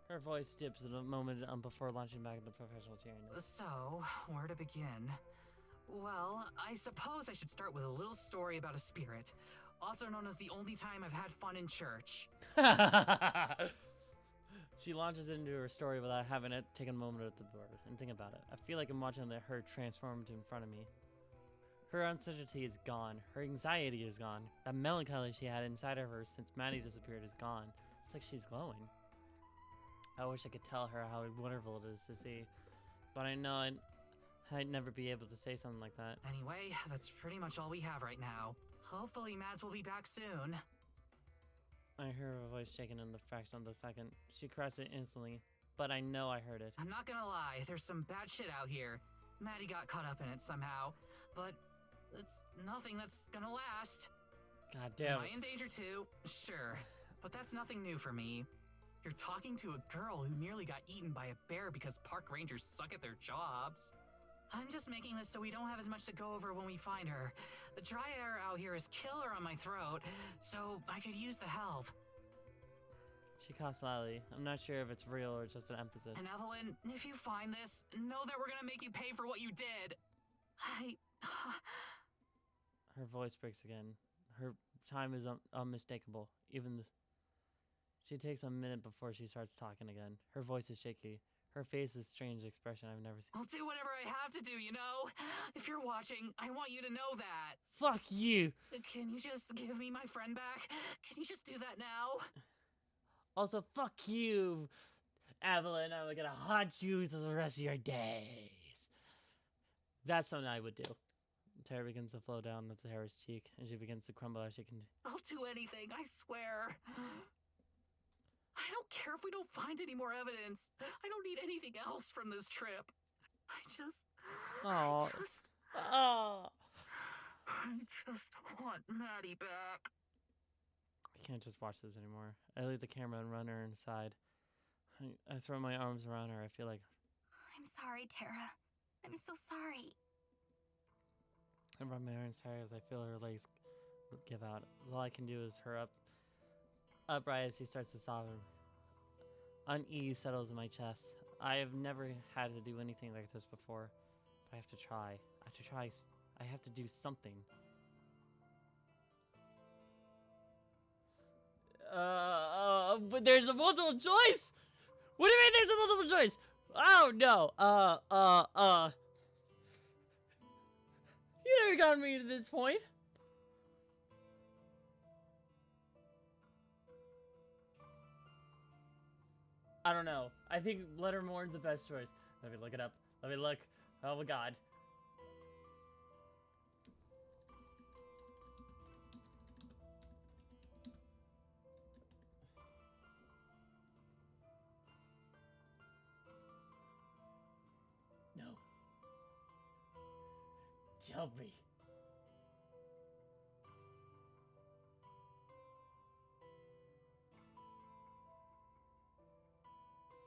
Her voice dips in a moment before launching back into professional cheering. So, where to begin? Well, I suppose I should start with a little story about a spirit, also known as the only time I've had fun in church. She launches into her story without having it take a moment at the board and think about it. I feel like I'm watching her transform in front of me. Her uncertainty is gone. Her anxiety is gone. That melancholy she had inside of her since Maddie disappeared is gone. It's like she's glowing. I wish I could tell her how wonderful it is to see, but I know I'd never be able to say something like that. Anyway, that's pretty much all we have right now. Hopefully Mads will be back soon. I hear her voice shaking in the fraction of a second. She corrects it instantly, but I know I heard it. I'm not gonna lie, there's some bad shit out here. Maddie got caught up in it somehow, but it's nothing that's gonna last. God damn. Am I in danger too? Sure, but that's nothing new for me. You're talking to a girl who nearly got eaten by a bear because park rangers suck at their jobs. I'm just making this so we don't have as much to go over when we find her. The dry air out here is killer on my throat, so I could use the help. She coughs loudly. I'm not sure if it's real or just an emphasis. And Evelyn, if you find this, know that we're gonna make you pay for what you did. I... Her voice breaks again. Her time is unmistakable. She takes a minute before she starts talking again. Her voice is shaky. Her face is a strange expression I've never seen. I'll do whatever I have to do, you know? If you're watching, I want you to know that. Fuck you! Can you just give me my friend back? Can you just do that now? Also, fuck you, Evelyn. I'm gonna haunt you for the rest of your days. That's something I would do. Terror begins to flow down Tara's cheek, and she begins to crumble as she can. I'll do anything, I swear. I don't care if we don't find any more evidence. I don't need anything else from this trip. I just want Maddie back. I can't just watch this anymore. I leave the camera and run her inside. I throw my arms around her. I feel like... I'm sorry, Tara. I'm so sorry. I run my arms higher as I feel her legs give out. All I can do is her upright as she starts to soften. Unease settles in my chest. I have never had to do anything like this before, but I have to try. I have to do something. But there's a multiple choice? What do you mean there's a multiple choice? Oh, no. You never got me to this point. I don't know. I think letter Mourne's the best choice. Let me look it up. Let me look. Oh my god. No. Tell me.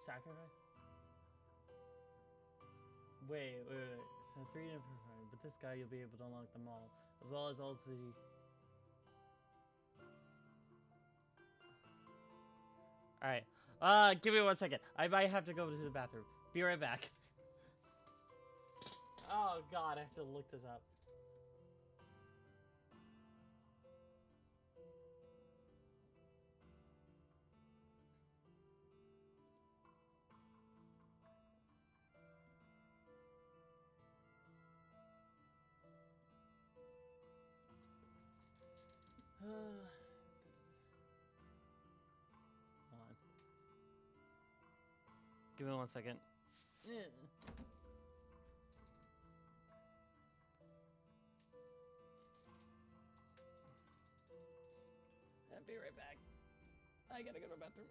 Sacrifice? Wait. So 3 different, but this guy you'll be able to unlock them all, as well as all the... Alright. Give me 1 second. I might have to go to the bathroom. Be right back. Oh god, I have to look this up. Hold on. Give me 1 second. I'll be right back. I gotta go to the bathroom.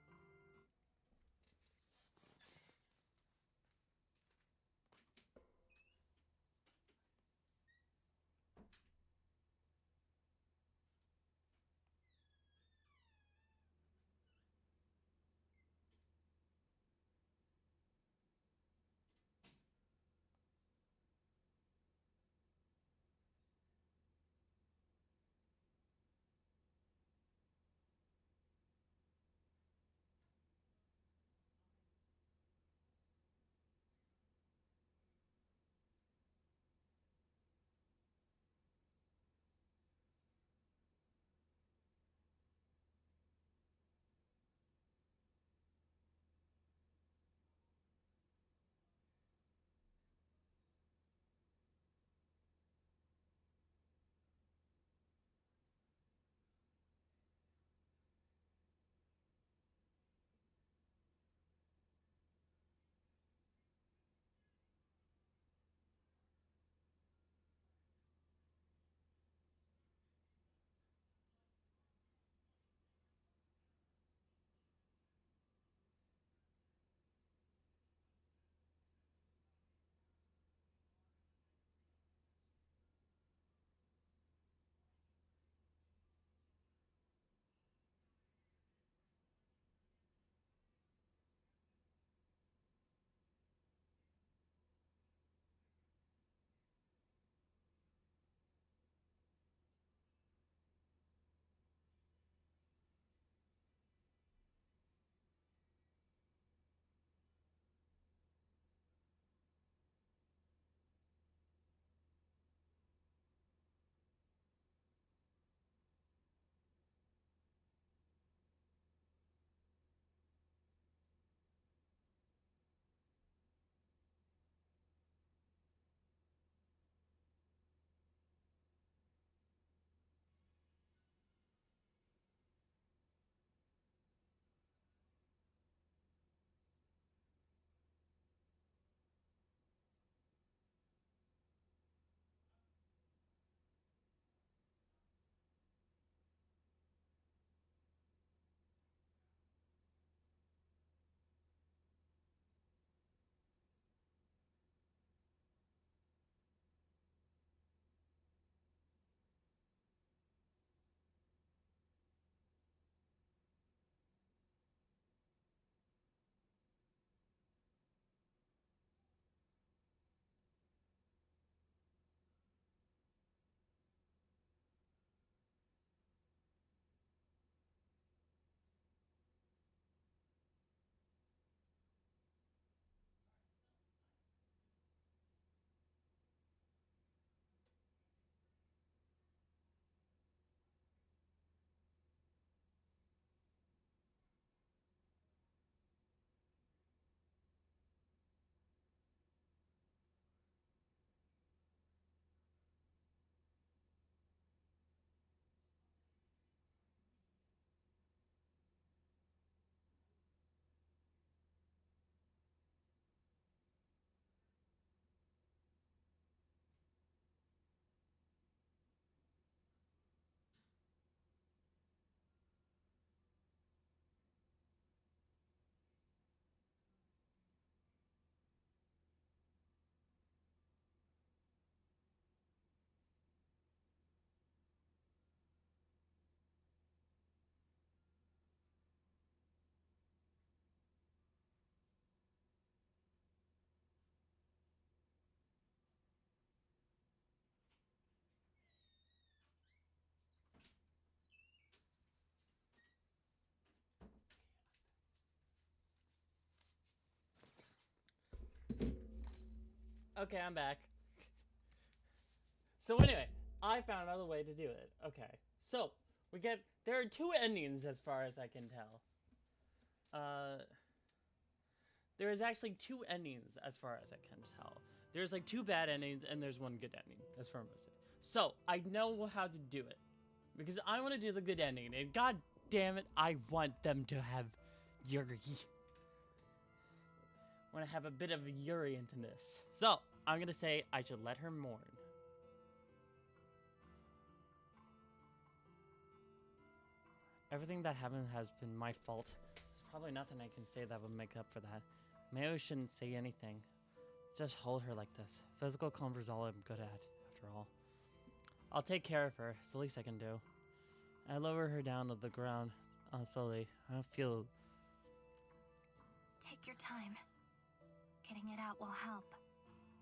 Okay, I'm back. So anyway, I found another way to do it. Okay, so there are two endings as far as I can tell. There is actually two endings as far as I can tell. There's like two bad endings and there's one good ending, as far as I say. So I know how to do it because I want to do the good ending, and god damn it, I want them to have Yuri. I want to have a bit of Yuri into this. So I'm gonna say I should let her mourn. Everything that happened has been my fault. There's probably nothing I can say that would make up for that. Maybe I shouldn't say anything. Just hold her like this. Physical comfort is all I'm good at, after all. I'll take care of her. It's the least I can do. I lower her down to the ground slowly. I don't feel... Take your time. Getting it out will help.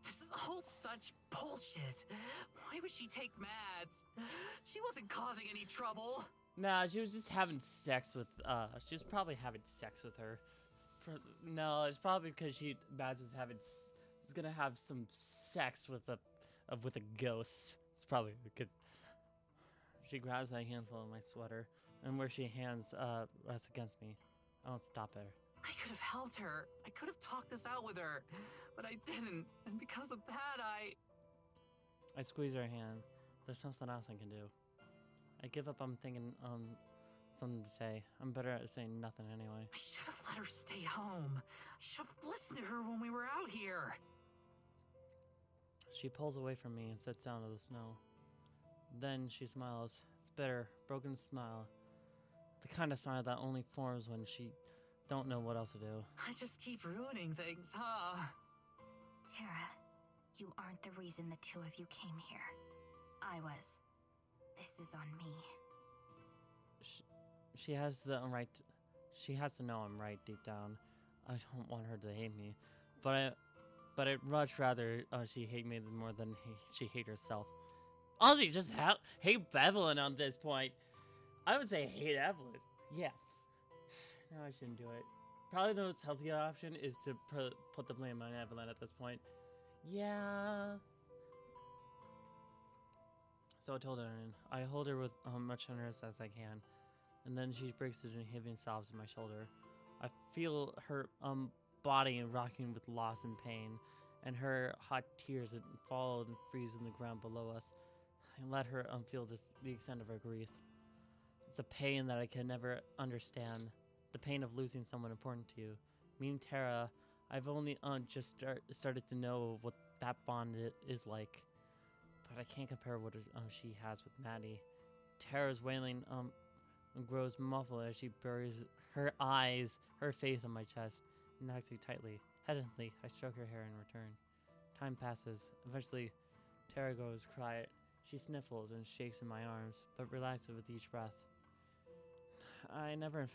This is all such bullshit. Why would she take Mads? She wasn't causing any trouble. Nah, she was just having sex with, she was probably having sex with her. No, it's probably because Mads was gonna have some sex with a ghost. It's probably good. She grabs that handful of my sweater, and where she hands, rests against me. I won't stop her. I could have helped her. I could have talked this out with her, but I didn't. And because of that, I squeeze her hand. There's nothing else I can do. I give up. I'm thinking, something to say. I'm better at saying nothing anyway. I should have let her stay home. I should have listened to her when we were out here. She pulls away from me and sits down to the snow. Then she smiles. It's bitter, broken smile. The kind of smile that only forms when she don't know what else to do. I just keep ruining things, huh? Tara, you aren't the reason the two of you came here. I was. This is on me. She has the right. She has to know I'm right deep down. I don't want her to hate me, but I'd much rather she hate me more than she hate herself. Honestly, just hate Evelyn on this point. I would say hate Evelyn. Yeah. No, I shouldn't do it. Probably the most healthy option is to put the blame on Evelyn at this point. Yeah. So I told her, and I hold her with much tenderness as I can, and then she breaks into heaving sobs on my shoulder. I feel her body rocking with loss and pain, and her hot tears that fall and freeze in the ground below us. I let her feel the extent of her grief. It's a pain that I can never understand. The pain of losing someone important to you. Me and Tara, I've only just started to know what that bond is like. But I can't compare what she has with Maddie. Tara's wailing grows muffled as she buries her face on my chest and hugs me tightly. Hesitantly, I stroke her hair in return. Time passes. Eventually, Tara goes quiet. She sniffles and shakes in my arms, but relaxes with each breath. I never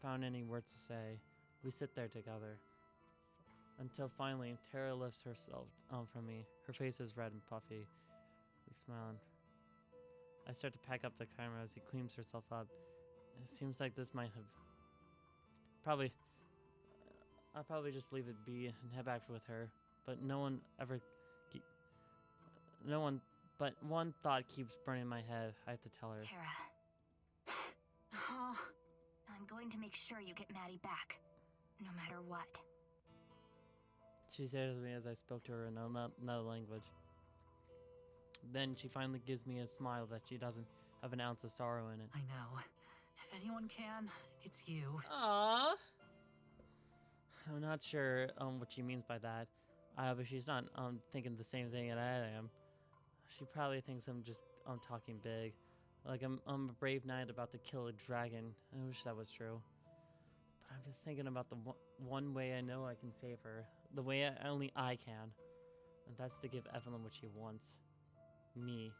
found any words to say. We sit there together. Until finally, Tara lifts herself from me. Her face is red and puffy. We smile. I start to pack up the camera as she cleans herself up. It seems like this might have... I'll probably just leave it be and head back with her. But but one thought keeps burning in my head. I have to tell her. Tara. I'm going to make sure you get Maddie back. No matter what. She stares at me as I spoke to her in another language. Then she finally gives me a smile that she doesn't have an ounce of sorrow in it. I know. If anyone can, it's you. Aww. I'm not sure what she means by that. But she's not thinking the same thing that I am. She probably thinks I'm just talking big. Like I'm a brave knight about to kill a dragon. I wish that was true. But I'm just thinking about the one way I know I can save her. The way only I can. And that's to give Evelyn what she wants. Me.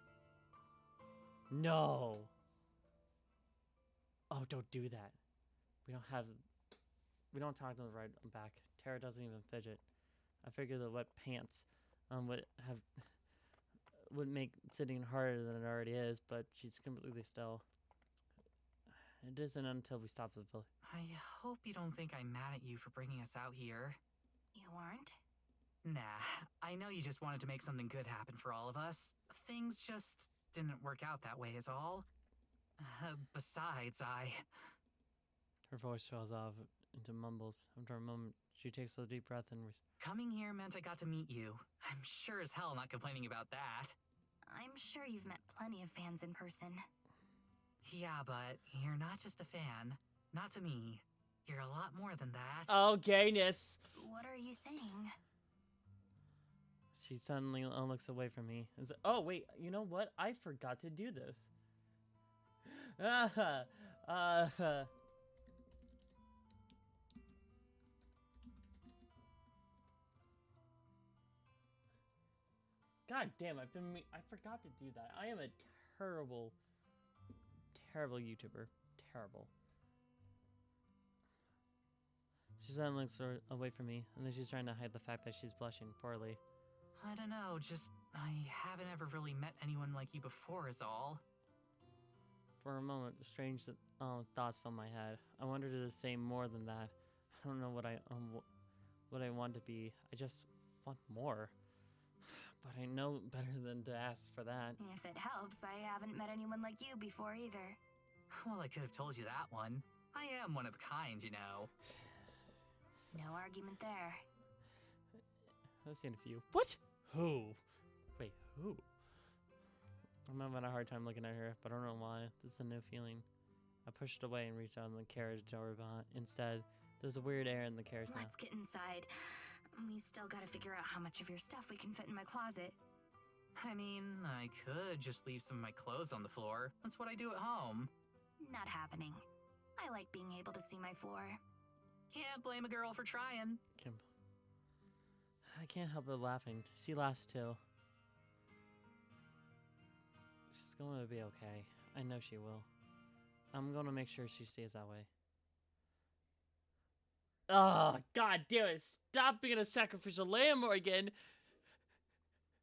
No! Oh, don't do that. We don't talk to the right back. Tara doesn't even fidget. I figure the wet pants would make sitting harder than it already is, but she's completely still. It isn't until we stop the village. I hope you don't think I'm mad at you for bringing us out here. You aren't? Nah, I know you just wanted to make something good happen for all of us. Things just didn't work out that way is all. Besides, Her voice trails off into mumbles. After a moment, she takes a deep breath and coming here meant I got to meet you. I'm sure as hell not complaining about that. I'm sure you've met plenty of fans in person. Yeah, but you're not just a fan. Not to me. You're a lot more than that. Oh, gayness! What are you saying? She suddenly looks away from me. And says, oh, wait, you know what? I forgot to do this. God damn, I forgot to do that. I am a terrible, terrible YouTuber. Terrible. She suddenly looks away from me, and then she's trying to hide the fact that she's blushing poorly. I don't know, just I haven't ever really met anyone like you before is all. For a moment, strange thoughts filled my head. I wanted to say more than that. I don't know what I want to be. I just want more. But I know better than to ask for that. If it helps, I haven't met anyone like you before either. Well, I could have told you that one. I am one of a kind, you know. No argument there. I've seen a few. What? Who? Wait, who? I'm having a hard time looking at her, but I don't know why. This is a new feeling. I pushed it away and reached out on the carriage door behind. Instead, there's a weird air in the carriage now. Let's get inside. We still gotta figure out how much of your stuff we can fit in my closet. I mean, I could just leave some of my clothes on the floor. That's what I do at home. Not happening. I like being able to see my floor. Can't blame a girl for trying. I can't help but laughing. She laughs too. She's going to be okay. I know she will. I'm going to make sure she stays that way. Oh, god damn it. Stop being a sacrificial lamb, Morgan.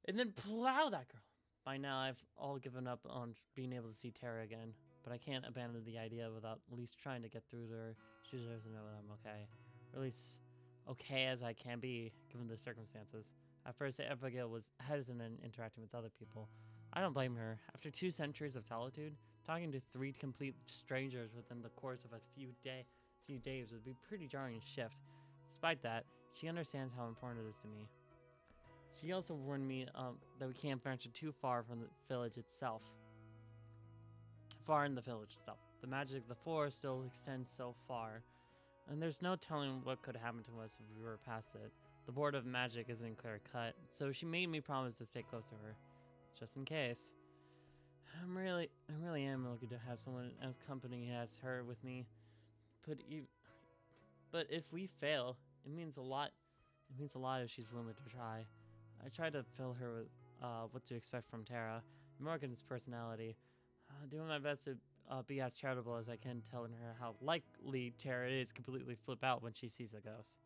And then plow that girl. By now, I've all given up on being able to see Tara again. But I can't abandon the idea without at least trying to get through to her. She deserves to know that I'm okay. Or at least okay as I can be, given the circumstances. At first, Abigail was hesitant in interacting with other people. I don't blame her. After 2 centuries of solitude, talking to 3 complete strangers within the course of a few days would be a pretty jarring shift. Despite that, she understands how important it is to me. She also warned me that we can't venture too far from the village itself. Far in the village itself. The magic of the forest still extends so far, and there's no telling what could happen to us if we were past it. The board of magic isn't clear cut, so she made me promise to stay close to her, just in case. I really am lucky to have someone as company as her with me. But if we fail, it means a lot. It means a lot if she's willing to try. I try to fill her with what to expect from Tara, Morgan's personality, doing my best to be as charitable as I can, telling her how likely Tara is to completely flip out when she sees a ghost.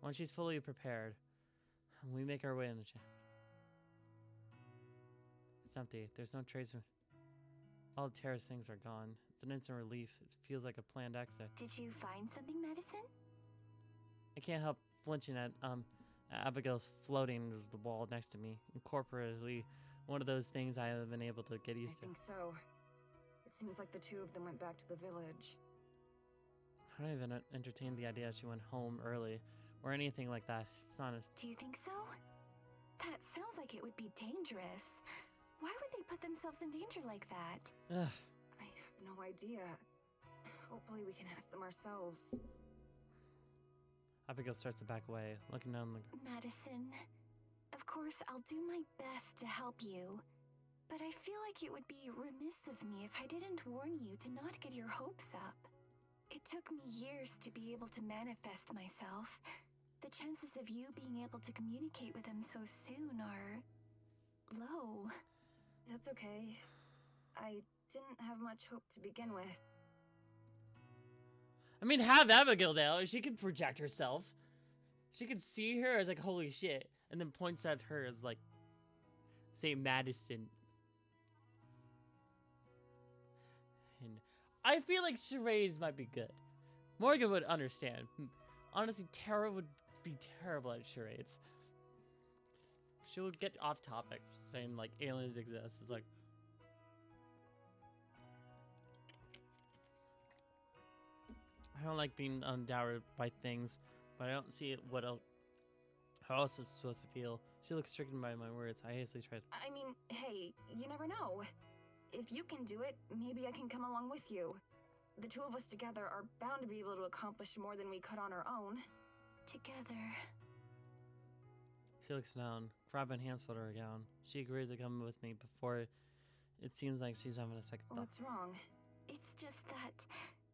When she's fully prepared, we make our way in the It's empty. There's no trace of... All Tara's things are gone. It's an instant relief. It feels like a planned exit. Did you find something, Madison? I can't help flinching at Abigail's floating as the wall next to me. Incorporatedly, one of those things I haven't been able to get used to. I think so. It seems like the 2 of them went back to the village. I don't even entertain the idea she went home early or anything like that. It's not as... Do you think so? That sounds like it would be dangerous. Why would they put themselves in danger like that? Ugh. I have no idea. Hopefully we can ask them ourselves. Abigail starts to back away, looking down the... Madison, of course I'll do my best to help you. But I feel like it would be remiss of me if I didn't warn you to not get your hopes up. It took me years to be able to manifest myself. The chances of you being able to communicate with him so soon are... low. That's okay. I didn't have much hope to begin with. I mean, have Abigail there. She can project herself. She can see her as like, holy shit. And then points at her as like, say, Madison. And I feel like charades might be good. Morgan would understand. Honestly, Tara would be terrible at charades. She would get off topic, saying like aliens exist. It's like, I don't like being dowered by things, but I don't see what else. How else is supposed to feel? She looks stricken by my words. I hastily tried. I mean, hey, you never know. If you can do it, maybe I can come along with you. The two of us together are bound to be able to accomplish more than we could on our own. Together. She looks down. Grab and hands flutter her gown. She agrees to come with me before it seems like she's having a second thought. What's wrong? It's just that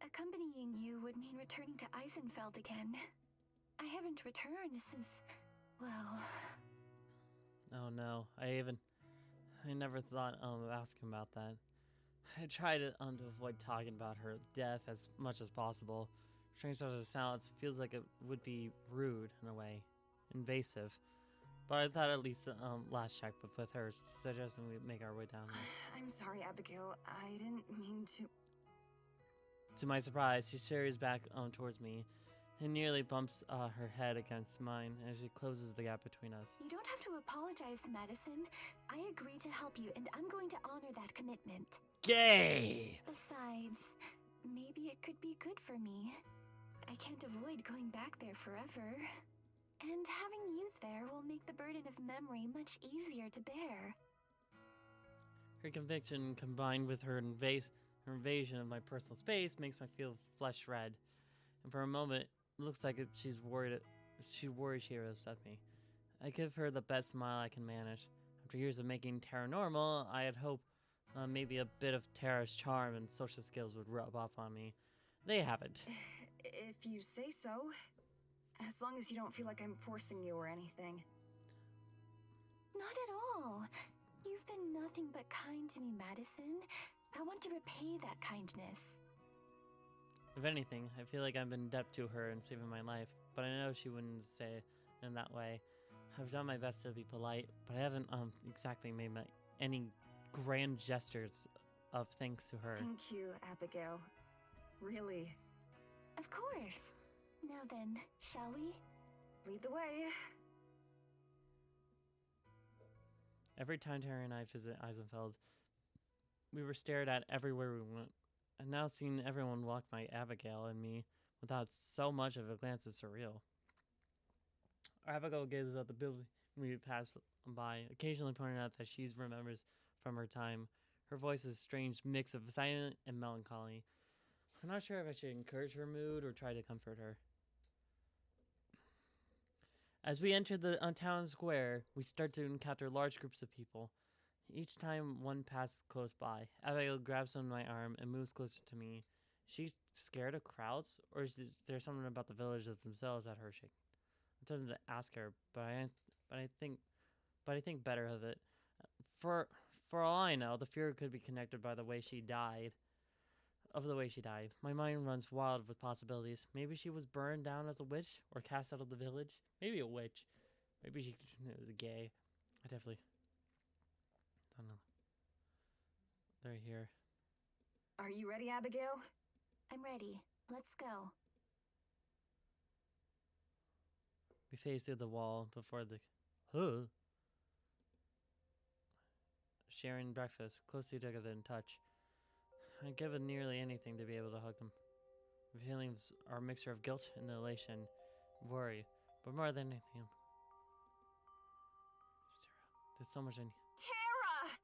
accompanying you would mean returning to Eisenfeld again. I haven't returned since, well... Oh no, I never thought of asking about that. I tried to avoid talking about her death as much as possible. Strange as it sounds, it feels like it would be rude in a way, invasive. But I thought at least last check with her, suggesting we make our way down here. I'm sorry, Abigail. I didn't mean to... To my surprise, she scurries back towards me and nearly bumps her head against mine as she closes the gap between us. You don't have to apologize, Madison. I agreed to help you, and I'm going to honor that commitment. Gay! Besides, maybe it could be good for me. I can't avoid going back there forever. And having you there will make the burden of memory much easier to bear. Her conviction, combined with her invasion of my personal space, makes me feel flesh red. And for a moment, it looks like she's worried she would upset me. I give her the best smile I can manage. After years of making Tara normal, I had hoped maybe a bit of Tara's charm and social skills would rub off on me. They haven't. If you say so. As long as you don't feel like I'm forcing you or anything. Not at all. You've been nothing but kind to me, Madison. I want to repay that kindness. If anything, I feel like I've been in debt to her in saving my life, but I know she wouldn't say it in that way. I've done my best to be polite, but I haven't exactly made any grand gestures of thanks to her. Thank you, Abigail. Really. Of course. Now then, shall we? Lead the way. Every time Tara and I visit Eisenfeld, we were stared at everywhere we went. And now seeing everyone walk by Abigail and me without so much of a glance is surreal. Abigail gazes at the building we pass by, occasionally pointing out that she remembers from her time. Her voice is a strange mix of silence and melancholy. I'm not sure if I should encourage her mood or try to comfort her. As we enter the town square, we start to encounter large groups of people. Each time one passes close by, Abigail grabs on my arm and moves closer to me. Is she scared of crowds, or is there something about the villagers themselves that her shake? I'm tempted to ask her, but I think better of it. For all I know, the fear could be connected by the way she died. My mind runs wild with possibilities. Maybe she was burned down as a witch or cast out of the village. Maybe a witch. Maybe she was gay. I definitely don't know. They're here. Are you ready, Abigail? I'm ready. Let's go. We face through the wall before the... Sharing breakfast, closely together in touch. I'd give nearly anything to be able to hug them. The feelings are a mixture of guilt and elation, worry, but more than anything, there's so much in... Tara!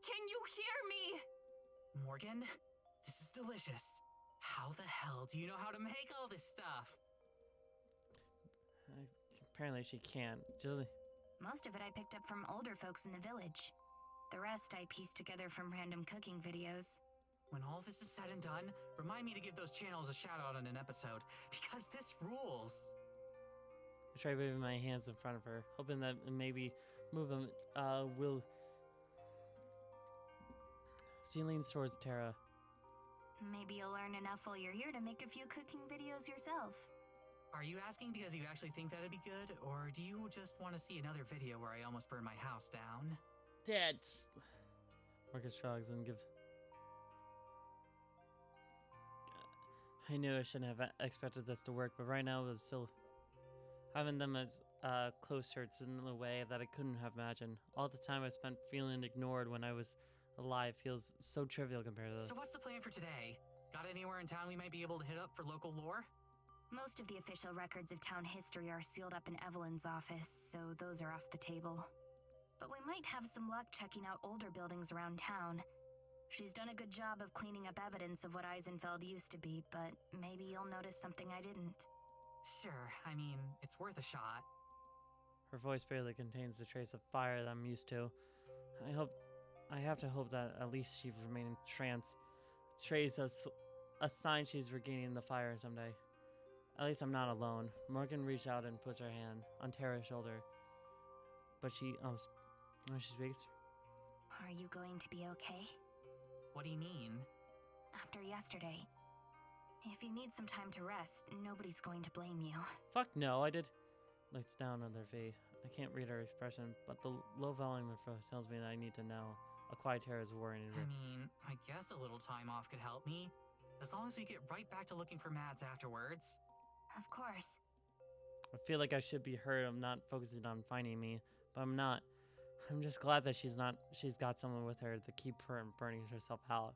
Can you hear me? Morgan, this is delicious. How the hell do you know how to make all this stuff? Apparently she can't. Just... Most of it I picked up from older folks in the village. The rest I pieced together from random cooking videos. When all this is said and done, remind me to give those channels a shout out in an episode, because this rules. I try waving my hands in front of her, hoping that maybe movement will... She leans towards Tara. Maybe you'll learn enough while you're here to make a few cooking videos yourself. Are you asking because you actually think that'd be good, or do you just want to see another video where I almost burned my house down? Dad! Marcus shrugs and gives... I knew I shouldn't have expected this to work, but right now it was still... Having them as close hurts in a way that I couldn't have imagined. All the time I spent feeling ignored when I was alive feels so trivial compared to this. So what's the plan for today? Got anywhere in town we might be able to hit up for local lore? Most of the official records of town history are sealed up in Evelyn's office, so those are off the table. But we might have some luck checking out older buildings around town. She's done a good job of cleaning up evidence of what Eisenfeld used to be, but maybe you'll notice something I didn't. Sure, I mean, it's worth a shot. Her voice barely contains the trace of fire that I'm used to. I have to hope that at least she remains in trance. Trace a sign she's regaining the fire someday. At least I'm not alone. Morgan reached out and puts her hand on Tara's shoulder. But when she speaks. Are you going to be okay? What do you mean? After yesterday, if you need some time to rest, nobody's going to blame you. Fuck no, I did. Looks down on their face. I can't read her expression, but the low volume of her tells me that I need to know. A quiet terror is worrying her. I mean, I guess a little time off could help me. As long as we get right back to looking for Mads afterwards. Of course. I feel like I should be hurt. I'm not focusing on finding me, but I'm not. I'm just glad that she's got someone with her to keep her and burning herself out.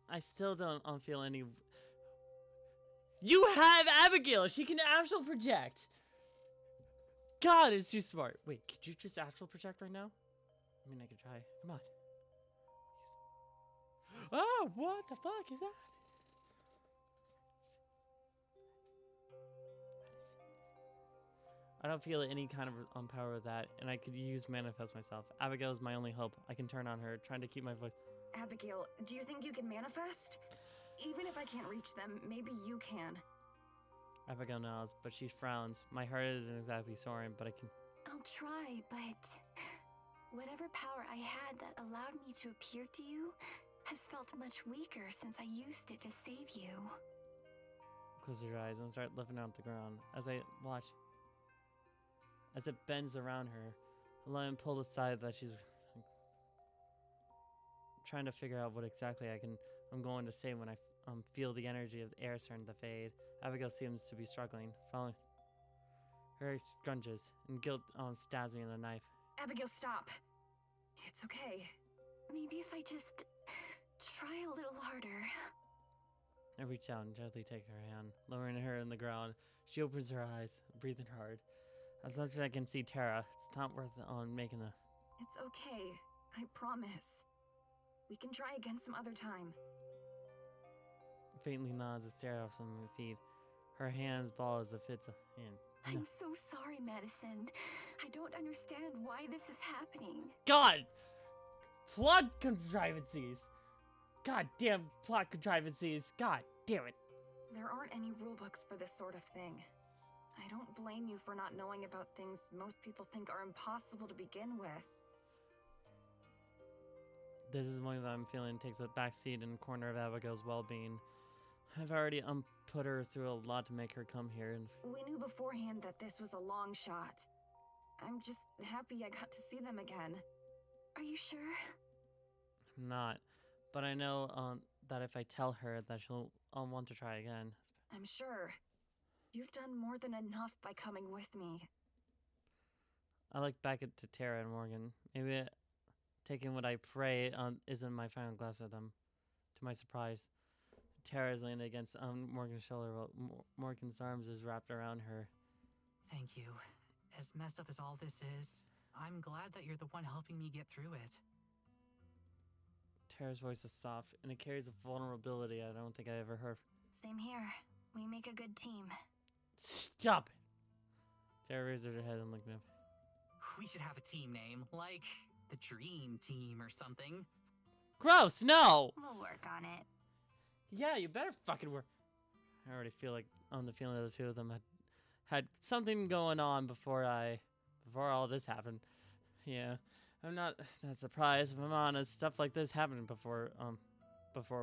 I still don't feel any. You have Abigail! She can astral project! God, it's too smart. Wait, could you just astral project right now? I mean, I could try. Come on. Oh, what the fuck is that? I don't feel any kind of power with that, and I could use manifest myself. Abigail is my only hope. I can turn on her, trying to keep my voice. Abigail, do you think you can manifest? Even if I can't reach them, maybe you can. Abigail nods, but she frowns. My heart isn't exactly soaring, but I can. I'll try, but whatever power I had that allowed me to appear to you has felt much weaker since I used it to save you. Close your eyes and start lifting out the ground as I watch. As it bends around her, a line pulled aside that she's trying to figure out what exactly I'm going to say when I feel the energy of the air starting to fade. Abigail seems to be struggling, following her scrunches, and guilt stabs me in the knife. Abigail, stop. It's okay. Maybe if I just try a little harder. I reach out and gently take her hand, lowering her in the ground. She opens her eyes, breathing hard. As much as I can see Tara, it's not worth making the. It's okay. I promise. We can try again some other time. Faintly nods as Tara off some of my feet. Her hands ball as if it's a hand. I'm so sorry, Madison. I don't understand why this is happening. God! Plot contrivances! God damn plot contrivances! God damn it! There aren't any rule books for this sort of thing. I don't blame you for not knowing about things most people think are impossible to begin with. This is one that I'm feeling takes a backseat in the corner of Abigail's well-being. I've already put her through a lot to make her come here, and we knew beforehand that this was a long shot. I'm just happy I got to see them again. Are you sure? I'm not. But I know that if I tell her that she'll want to try again. I'm sure. You've done more than enough by coming with me. I look back to Tara and Morgan. Maybe taking what I pray isn't my final glance at them. To my surprise, Tara is leaning against Morgan's shoulder while Morgan's arms is wrapped around her. Thank you. As messed up as all this is, I'm glad that you're the one helping me get through it. Tara's voice is soft, and it carries a vulnerability I don't think I ever heard. Same here. We make a good team. Stop it! Tara raised her head and looked up. We should have a team name, like the Dream Team or something. Gross, no! We'll work on it. Yeah, you better fucking work. I already feel like the feeling that the two of them had something going on before all this happened. Yeah, I'm not that surprised. If I'm honest, stuff like this happened before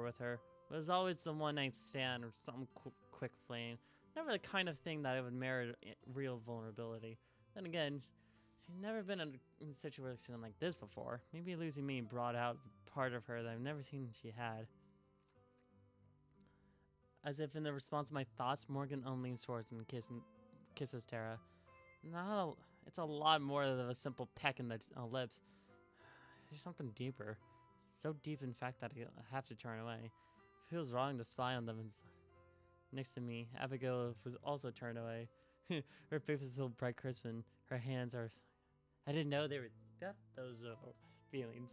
with her. It was always the one night stand or some quick fling. Never the kind of thing that would merit real vulnerability. Then again, she's never been in a situation like this before. Maybe losing me brought out part of her that I've never seen she had. As if in the response to my thoughts, Morgan leans towards and kisses Tara. It's a lot more than a simple peck in the lips. There's something deeper. So deep, in fact, that I have to turn away. It feels wrong to spy on them. Next to me, Abigail was also turned away. Her face was so bright crisp and her hands are... I didn't know they were those feelings.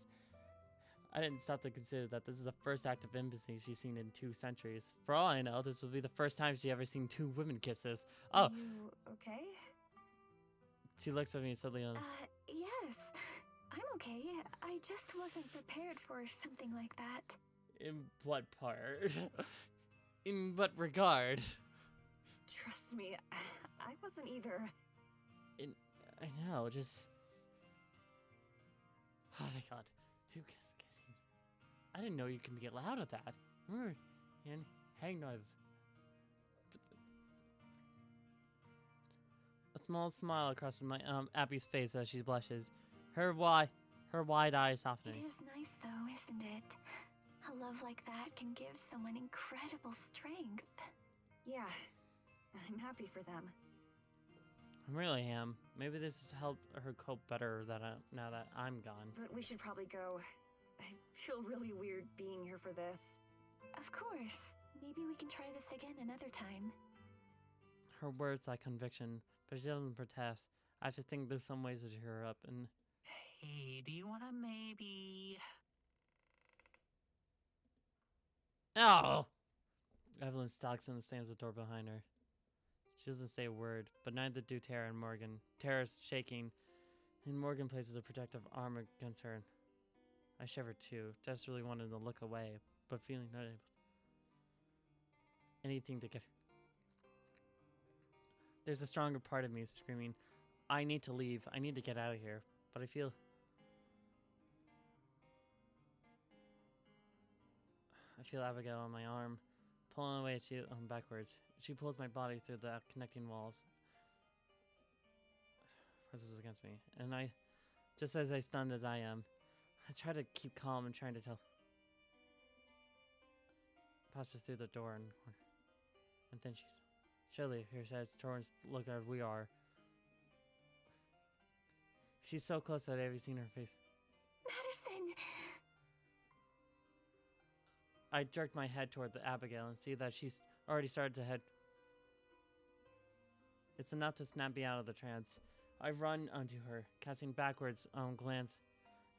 I didn't stop to consider that this is the first act of intimacy she's seen in 2 centuries. For all I know, this will be the first time she ever seen 2 women kisses. Oh! You okay? She looks at me suddenly on... Yes. I'm okay. I just wasn't prepared for something like that. In what part? In what regard? Trust me, I wasn't either. I know, just... Oh my god. 2 kissing. I didn't know you can get loud at that. And hang on. A small smile crosses my Abby's face as she blushes. Her wide eyes softening. It is nice though, isn't it? A love like that can give someone incredible strength. Yeah, I'm happy for them. I really am. Maybe this has helped her cope better now that I'm gone. But we should probably go. I feel really weird being here for this. Of course. Maybe we can try this again another time. Her words like conviction, but she doesn't protest. I have to think there's some ways to cheer her up and... Hey, do you want to maybe... Oh! Evelyn stalks and slams the door behind her. She doesn't say a word, but neither do Tara and Morgan. Tara's shaking, and Morgan places a protective arm against her. I shivered too, desperately wanted to look away, but feeling not able. Anything to get... There's a stronger part of me screaming, I need to leave, I need to get out of here, but I feel... Abigail on my arm, pulling away backwards. She pulls my body through the connecting walls. Presses against me, and I, just as stunned as I am, I try to keep calm and trying to tell. Passes through the door and then surely her head turns to look as we are. She's so close that I haven't seen her face. Madison! I jerked my head toward the Abigail and see that she's already started to head. It's enough to snap me out of the trance. I run onto her, casting backwards glance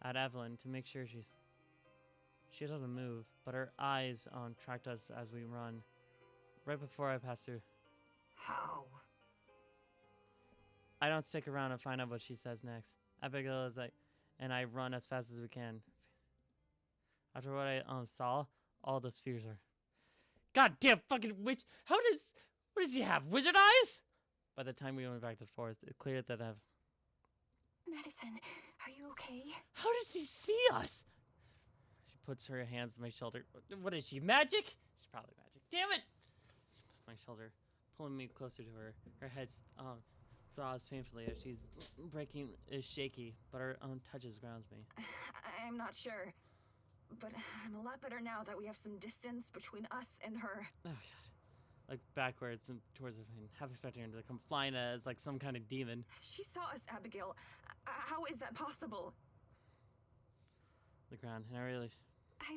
at Evelyn to make sure she doesn't move, but her eyes tracked us as we run. Right before I pass through. How? I don't stick around and find out what she says next. Abigail is like, and I run as fast as we can. After what I saw, all those fears are... Goddamn fucking witch! What does he have? Wizard eyes? By the time we went back to the forest, it cleared that I've... Madison, are you okay? How does he see us? She puts her hands on my shoulder. What is she, magic? She's probably magic. Damn it! She puts my shoulder, pulling me closer to her. Her head throbs painfully as she's is shaky, but her own touches grounds me. I'm not sure. But I'm a lot better now that we have some distance between us and her. Oh, God. Like, backwards and towards her, half expecting her to come flying as, like, some kind of demon. She saw us, Abigail. How is that possible? The ground, and I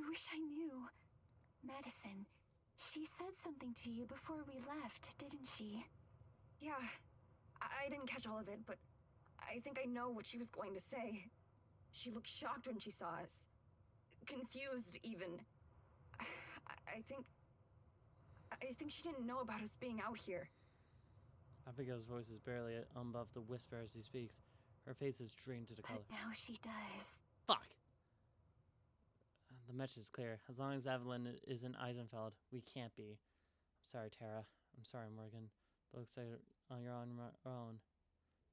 wish I knew. Madison, she said something to you before we left, didn't she? Yeah. I didn't catch all of it, but I think I know what she was going to say. She looked shocked when she saw us. Confused, even. I think she didn't know about us being out here. Abigail's voice is barely above the whisper as she speaks. Her face is drained to the color. But now she does. Fuck! The message is clear. As long as Evelyn is in Eisenfeld, we can't be. I'm sorry, Tara. I'm sorry, Morgan. But looks like you're on your own.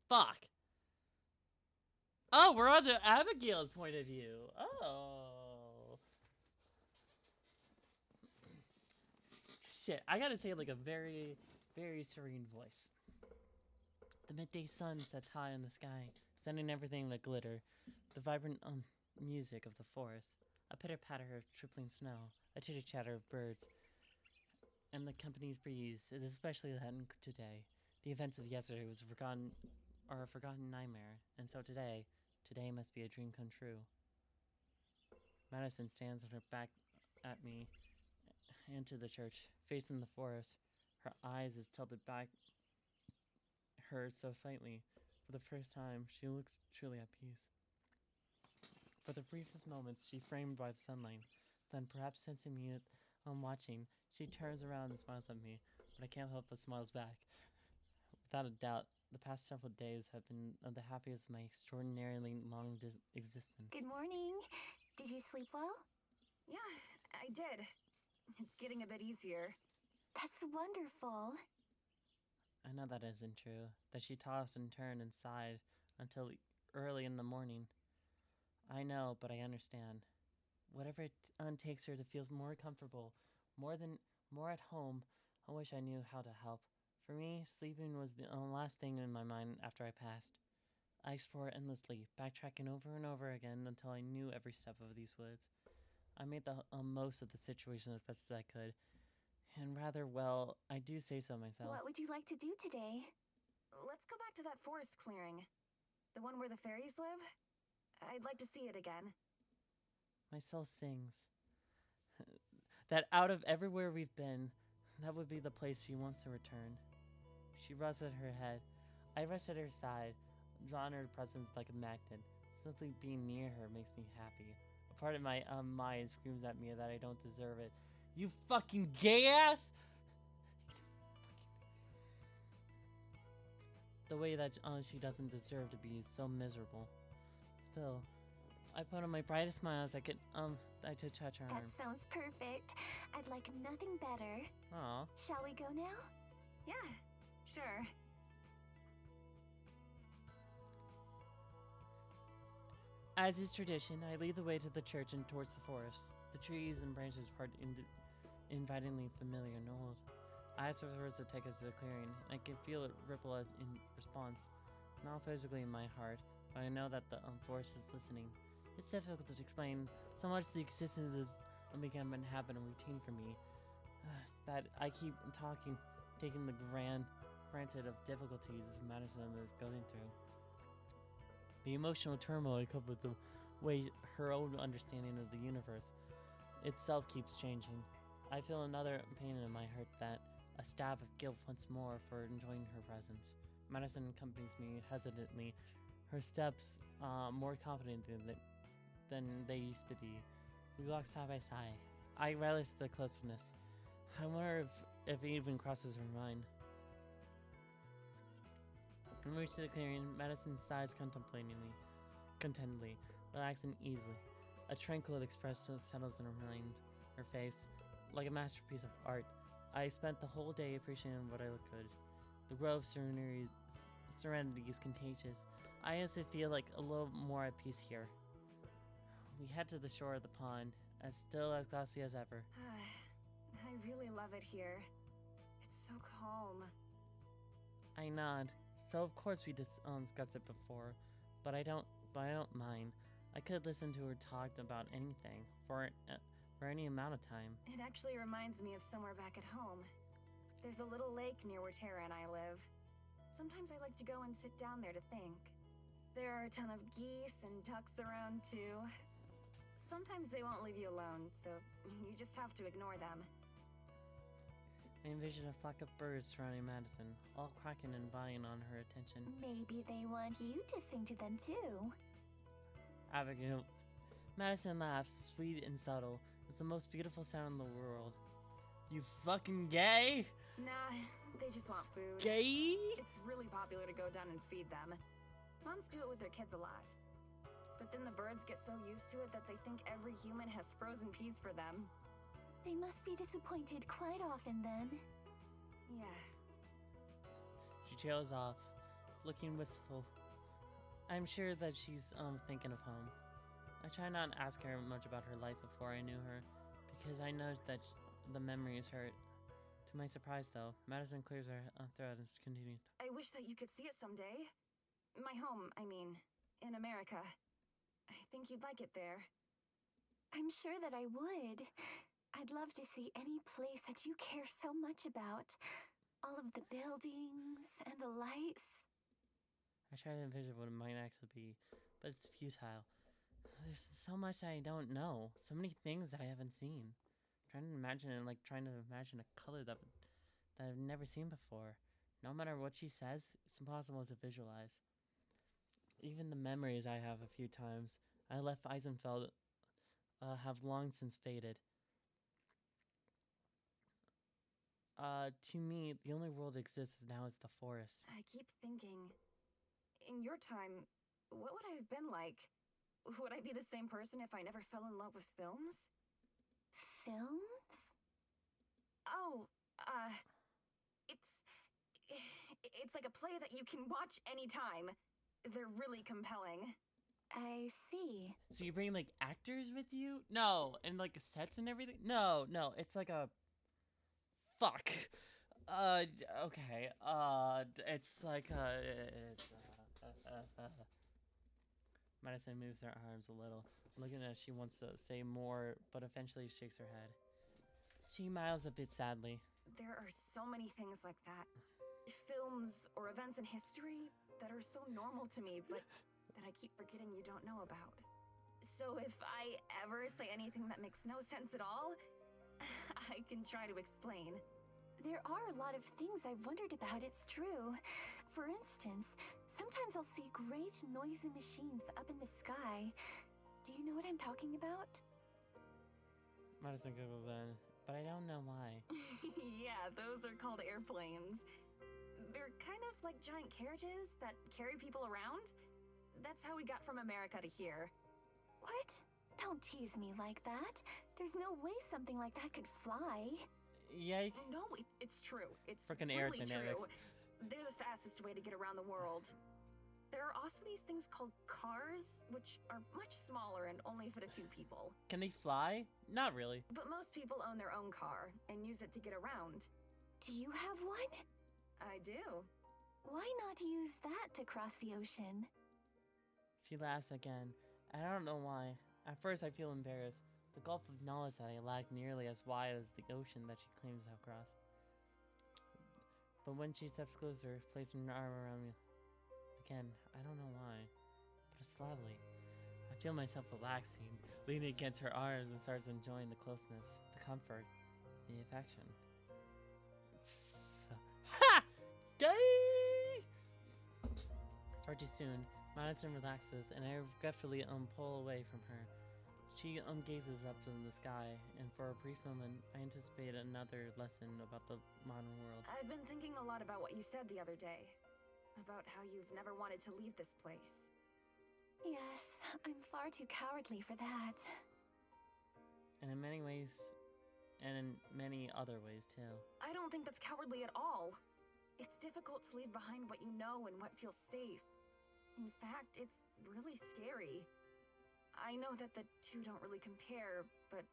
Fuck! Oh, we're on the Abigail's point of view. Oh. Shit, I gotta say, like, a very, very serene voice. The midday sun sets high in the sky, sending everything that glitter. The vibrant music of the forest. A pitter-patter of trickling snow. A chitter-chatter of birds. and the company's breeze is especially that today. The events of yesterday was forgotten, or a forgotten nightmare, and so today must be a dream come true. Madison stands on her back at me into the church, facing the forest. Her eyes is tilted back her so slightly. For the first time, she looks truly at peace. For the briefest moments, she framed by the sunlight. Then, perhaps sensing me watching, she turns around and smiles at me, but I can't help but smiles back. Without a doubt, the past several days have been the happiest of my extraordinarily long existence. Good morning. Did you sleep well? Yeah, I did. It's getting a bit easier. That's wonderful. I know that isn't true, that she tossed and turned and sighed until early in the morning. I know, but I understand. Whatever it takes her to feel more comfortable, more at home, I wish I knew how to help. For me, sleeping was the last thing in my mind after I passed. I explored endlessly, backtracking over and over again until I knew every step of these woods. I made the most of the situation as best as I could, and rather well, I do say so myself. What would you like to do today? Let's go back to that forest clearing. The one where the fairies live? I'd like to see it again. My soul sings. That out of everywhere we've been, that would be the place she wants to return. She rested her head. I rested her side, drawn her presence like a magnet. Simply being near her makes me happy. A part of my mind screams at me that I don't deserve it. You fucking gay ass! The way that she doesn't deserve to be so miserable. Still, I put on my brightest smile as I could touch her arm. That sounds perfect. I'd like nothing better. Aw. Shall we go now? Yeah, sure. As is tradition, I lead the way to the church and towards the forest. The trees and branches part invitingly familiar and old. I ask for hers to take us to the clearing, and I can feel it ripple in response. Not physically in my heart, but I know that the forest is listening. It's difficult to explain. So much the existence has become a habit and routine for me that I keep taking the granted of difficulties Madison is going through. The emotional turmoil coupled with the way her own understanding of the universe itself keeps changing. I feel another pain in my heart that a stab of guilt once more for enjoying her presence. Madison accompanies me hesitantly, her steps more confident than they used to be. We walk side by side. I relish the closeness. I wonder if it even crosses her mind. When we reach the clearing, Madison sighs contentedly, relaxing easily. A tranquil expression settles in her mind, her face, like a masterpiece of art. I spent the whole day appreciating what I looked good. The glow of serenity is contagious. I also feel like a little more at peace here. We head to the shore of the pond, as still as glassy as ever. I really love it here. It's so calm. I nod. So of course we discussed it before, but I don't mind. I could listen to her talk about anything for any amount of time. It actually reminds me of somewhere back at home. There's a little lake near where Tara and I live. Sometimes I like to go and sit down there to think. There are a ton of geese and ducks around too. Sometimes they won't leave you alone, so you just have to ignore them. I envision a flock of birds surrounding Madison, all quacking and vying on her attention. Maybe they want you to sing to them too. Abigail. Madison laughs, sweet and subtle. It's the most beautiful sound in the world. You fucking gay? Nah, they just want food. Gay? It's really popular to go down and feed them. Moms do it with their kids a lot. But then the birds get so used to it that they think every human has frozen peas for them. They must be disappointed quite often then. Yeah. She trails off, looking wistful. I'm sure that she's thinking of home. I try not to ask her much about her life before I knew her, because I know that the memories hurt. To my surprise, though, Madison clears her throat and continues. I wish that you could see it someday. My home, I mean, in America. I think you'd like it there. I'm sure that I would. I'd love to see any place that you care so much about. All of the buildings and the lights. I try to envision what it might actually be, but it's futile. There's so much I don't know. So many things that I haven't seen. Trying to imagine it, like trying to imagine a color that I've never seen before. No matter what she says, it's impossible to visualize. Even the memories I have a few times I left Eisenfeld have long since faded. To me, the only world that exists now is the forest. I keep thinking, in your time, what would I have been like? Would I be the same person if I never fell in love with films? Films? Oh, it's like a play that you can watch anytime. They're really compelling. I see. So you bring like actors with you? No, and like sets and everything? No, it's like a fuck. Okay. It's like Madison moves her arms a little, looking as she wants to say more, but eventually shakes her head. She smiles a bit sadly. There are so many things like that. Films or events in history that are so normal to me, but that I keep forgetting you don't know about. So if I ever say anything that makes no sense at all, I can try to explain. There are a lot of things I've wondered about, it's true. For instance, sometimes I'll see great noisy machines up in the sky. Do you know what I'm talking about? Madison googles in, but I don't know why. Yeah, those are called airplanes. They're kind of like giant carriages that carry people around. That's how we got from America to here. What? Don't tease me like that. There's no way something like that could fly. Yike. No, it's true. It's Frickin' really aerodynamics. true. They're the fastest way to get around the world. There are also these things called cars, which are much smaller and only fit a few people. Can they fly? Not really. But most people own their own car and use it to get around. Do you have one? I do. Why not use that to cross the ocean? She laughs again. I don't know why. At first I feel embarrassed. The gulf of knowledge that I lack nearly as wide as the ocean that she claims to have crossed. But when she steps closer, placing her arm around me, again, I don't know why, but it's lovely. I feel myself relaxing, leaning against her arms and starts enjoying the closeness, the comfort, the affection. Ha! Gay! Far too soon, Madison relaxes, and I regretfully pull away from her. She gazes up to the sky, and for a brief moment, I anticipate another lesson about the modern world. I've been thinking a lot about what you said the other day. About how you've never wanted to leave this place. Yes, I'm far too cowardly for that. And in many ways, and in many other ways too. I don't think that's cowardly at all. It's difficult to leave behind what you know and what feels safe. In fact, it's really scary. I know that the two don't really compare, but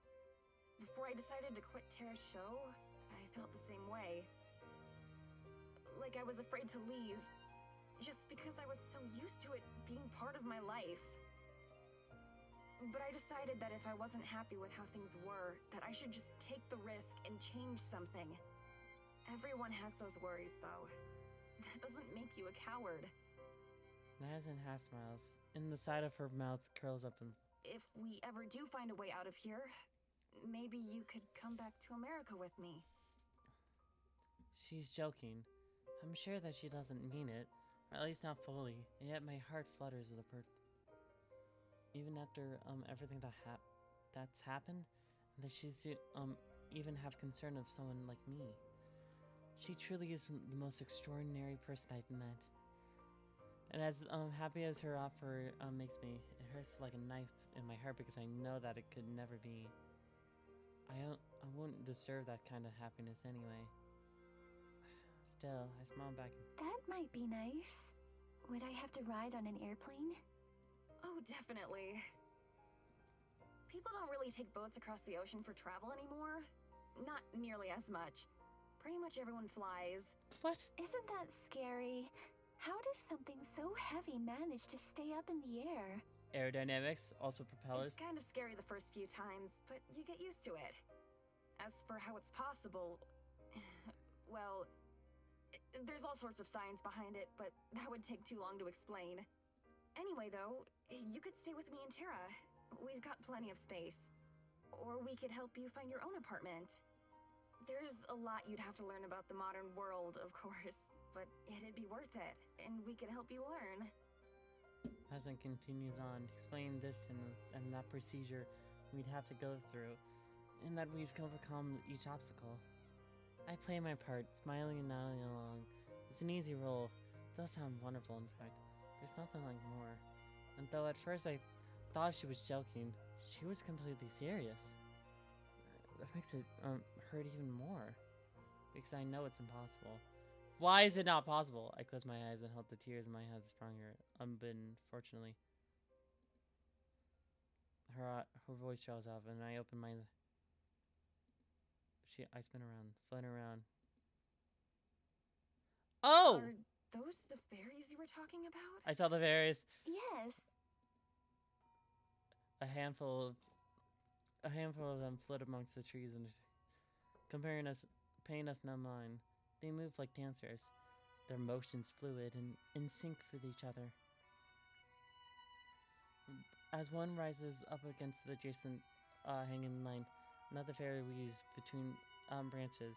before I decided to quit Terra's show, I felt the same way. Like I was afraid to leave, just because I was so used to it being part of my life. But I decided that if I wasn't happy with how things were, that I should just take the risk and change something. Everyone has those worries, though. That doesn't make you a coward. Madison half smiles, and the side of her mouth curls up and... If we ever do find a way out of here, maybe you could come back to America with me. She's joking. I'm sure that she doesn't mean it, or at least not fully, and yet my heart flutters at the even after everything that's happened, that she's even have concern of someone like me. She truly is the most extraordinary person I've met. And as happy as her offer makes me, it hurts like a knife in my heart because I know that it could never be. I wouldn't deserve that kind of happiness anyway. Still, I smile back. That might be nice. Would I have to ride on an airplane? Oh, definitely. People don't really take boats across the ocean for travel anymore. Not nearly as much. Pretty much everyone flies. What? Isn't that scary? How does something so heavy manage to stay up in the air? Aerodynamics, also propellers. It's kind of scary the first few times, but you get used to it. As for how it's possible, well, there's all sorts of science behind it, but that would take too long to explain. Anyway, though, you could stay with me and Tara. We've got plenty of space. Or we could help you find your own apartment. There's a lot you'd have to learn about the modern world, of course, but it'd be worth it, and we could help you learn. Madison continues on, explaining this and that procedure we'd have to go through, and that we've overcome each obstacle. I play my part, smiling and nodding along. It's an easy role. It does sound wonderful, in fact. There's nothing like more. And though at first I thought she was joking, she was completely serious. That makes it hurt even more, because I know it's impossible. Why is it not possible? I close my eyes and hope the tears in my eyes stronger, unbidden, fortunately. Her voice trails off, and I open my... I spin around, float around. Oh! Are those the fairies you were talking about? I saw the fairies. Yes. A handful of them float amongst the trees and paying us no mind. They move like dancers, their motions fluid and in sync with each other. As one rises up against the adjacent hanging line, another fairy weaves between branches,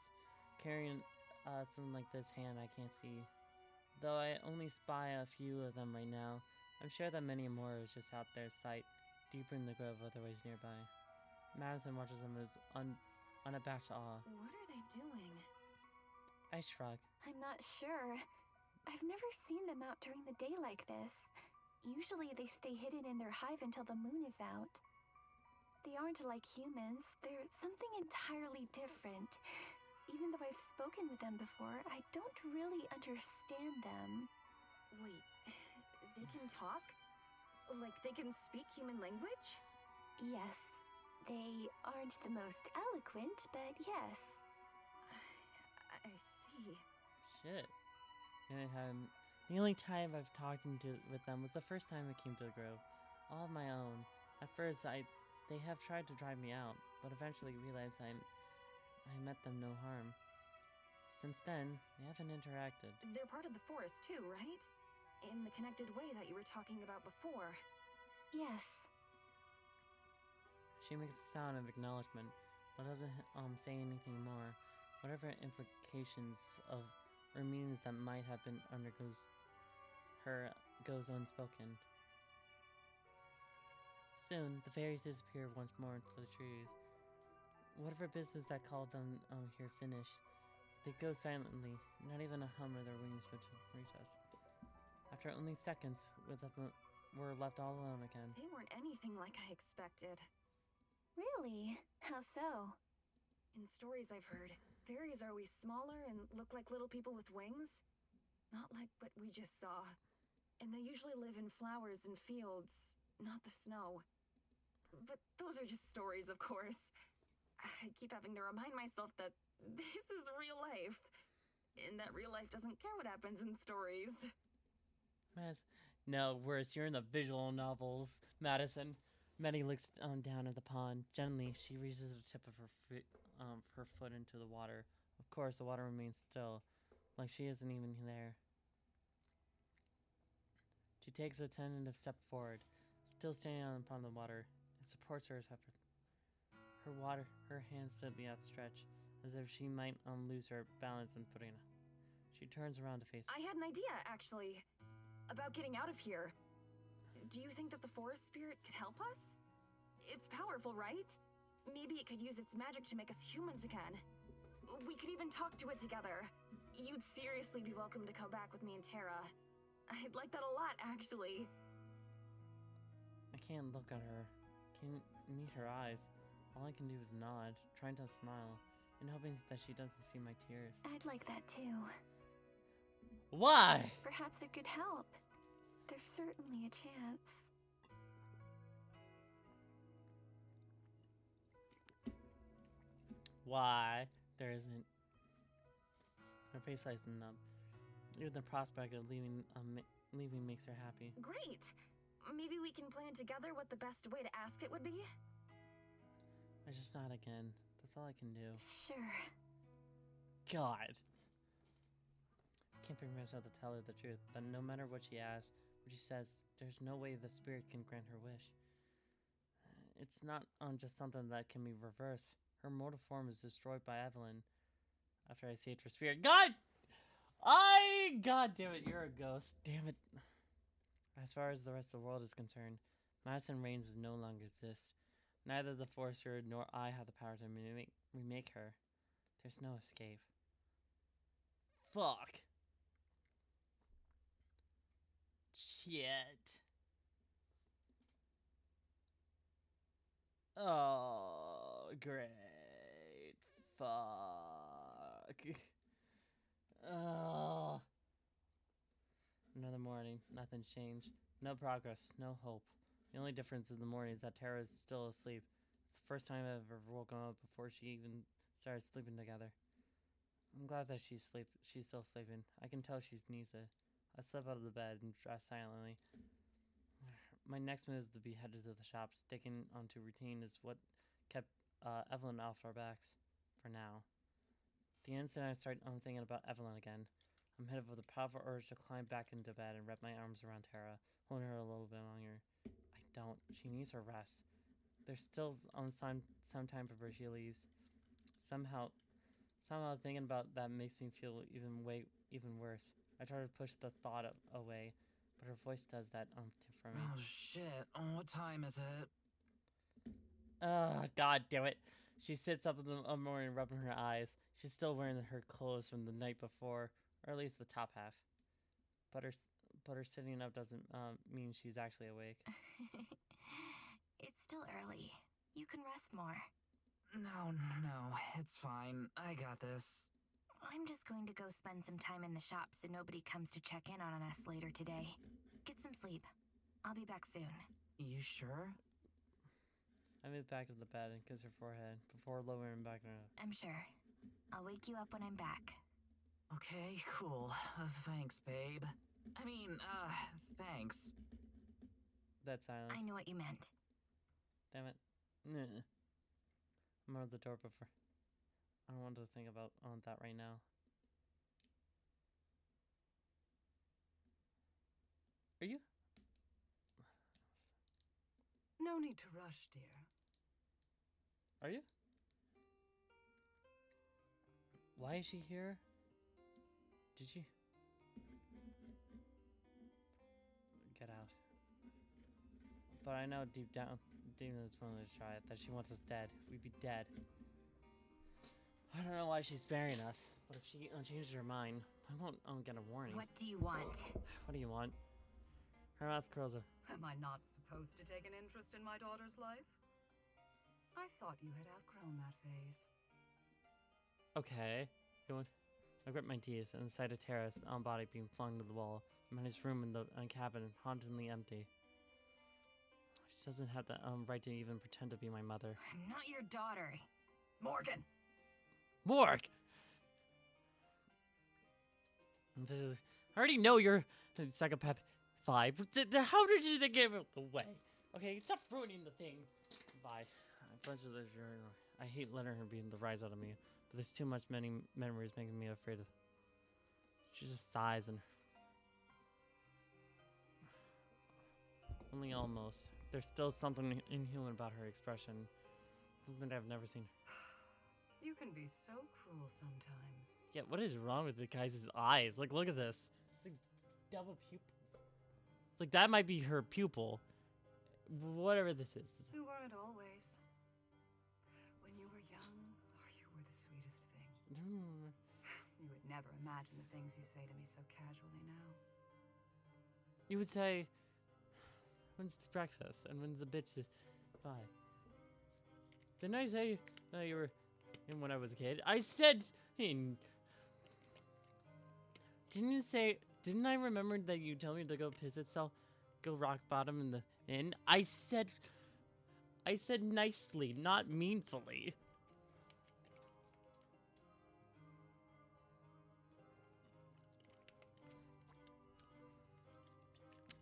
carrying something like this hand I can't see. Though I only spy a few of them right now, I'm sure that many more is just out there sight, deeper in the grove otherwise nearby. Madison watches them with unabashed awe. What are they doing? I shrug. I'm not sure. I've never seen them out during the day like this. Usually they stay hidden in their hive until the moon is out. They aren't like humans. They're something entirely different. Even though I've spoken with them before, I don't really understand them. Wait, they can talk? Like they can speak human language? Yes. They aren't the most eloquent, but yes. I see. Shit. The only time I've talked with them was the first time I came to the grove, all on my own. At first, they have tried to drive me out, but eventually realized I meant them no harm. Since then, we haven't interacted. They're part of the forest too, right? In the connected way that you were talking about before. Yes. She makes a sound of acknowledgement, but doesn't say anything more. Whatever implications of or meanings that might have been goes unspoken. Soon, the fairies disappear once more into the trees. Whatever business that called them here finished, they go silently, not even a hum of their wings which reach us. After only seconds, we're left all alone again. They weren't anything like I expected. Really? How so? In stories I've heard, fairies are always smaller and look like little people with wings. Not like what we just saw. And they usually live in flowers and fields, not the snow. But those are just stories, of course. I keep having to remind myself that this is real life. And that real life doesn't care what happens in stories. No, worse, you're in the visual novels, Madison. Maddie looks down at the pond. Gently, she reaches the tip of her foot into the water. Of course, the water remains still, like she isn't even there. She takes a tentative step forward, still standing upon the water. It supports her effort. Her hands slightly outstretched, as if she might lose her balance and footing. She turns around to face I had an idea, actually, about getting out of here. Do you think that the forest spirit could help us? It's powerful, right? Maybe it could use its magic to make us humans again. We could even talk to it together. You'd seriously be welcome to come back with me and Tara. I'd like that a lot, actually. I can't look at her. Can't meet her eyes. All I can do is nod, trying to smile, and hoping that she doesn't see my tears. I'd like that too. Why? Perhaps it could help. There's certainly a chance. Why? There isn't. Her face lights up. Even the prospect of leaving makes her happy. Great! Maybe we can plan together what the best way to ask it would be? I just nod again. That's all I can do. Sure. God. Can't bring myself to tell her the truth, but no matter what she asks, what she says, there's no way the spirit can grant her wish. It's not just something that can be reversed. Her mortal form is destroyed by Evelyn after I saved her spirit. God! God damn it, you're a ghost. Damn it. As far as the rest of the world is concerned, Madison Rains is no longer exists. Neither the Forester nor I have the power to remake her. There's no escape. Fuck. Shit. Oh, great. Fuck. Oh. Another morning. Nothing's changed. No progress. No hope. The only difference in the morning is that Tara is still asleep. It's the first time I've ever woken up before she even started sleeping together. I'm glad that she's still sleeping. I can tell she's needs it. I slip out of the bed and dress silently. My next move is to be headed to the shop. Sticking onto routine is what kept Evelyn off our backs for now. The instant I start thinking about Evelyn again, I'm hit with a powerful urge to climb back into bed and wrap my arms around Tara, holding her a little bit longer. I don't. She needs her rest. There's still some time before she leaves. Somehow thinking about that makes me feel even worse. I try to push the thought away, but her voice does that for me. Oh shit, what time is it? God damn it. She sits up in the morning rubbing her eyes. She's still wearing her clothes from the night before, or at least the top half. But her sitting up doesn't mean she's actually awake. It's still early. You can rest more. No, it's fine. I got this. I'm just going to go spend some time in the shop so nobody comes to check in on us later today. Get some sleep. I'll be back soon. You sure? I moved back to the bed and kissed her forehead before lowering back her. I'm sure. I'll wake you up when I'm back. Okay, cool. Thanks, babe. Thanks. That's silent. I knew what you meant. Damn it. Nah. I'm out of the door before. I don't want to think about that right now. Are you? No need to rush, dear. Are you? Why is she here? Did she? Get out. But I know deep down, Demon is willing to try it, that she wants us dead. We'd be dead. I don't know why she's sparing us, but if she changes her mind, I won't get a warning. What do you want? What do you want? Her mouth curls up. Am I not supposed to take an interest in my daughter's life? I thought you had outgrown that phase. Okay. I grip my teeth and the sight of Tara's body being flung to the wall. I'm in his room in the cabin, hauntingly empty. She doesn't have the right to even pretend to be my mother. I'm not your daughter. Morgan! Morg! I already know you're the psychopath 5. How did you get out the way? Okay, stop ruining the thing. Bye. I hate letting her be the rise out of me, but there's too much many memories making me afraid of. She just sighs and only almost. There's still something inhuman about her expression. Something I've never seen. You can be so cruel sometimes. Yeah, what is wrong with the guy's eyes? Like, look at this. It's like double pupils. It's like that might be her pupil. Whatever this is. You weren't always. When you were young, you were the sweetest thing. You would never imagine the things you say to me so casually now. You would say, when's the breakfast? And when's the bitch is bye? Didn't I say that you were in when I was a kid? I said in. Didn't I remember that you told me to go piss itself? Go rock bottom in the inn? I said nicely, not meanfully.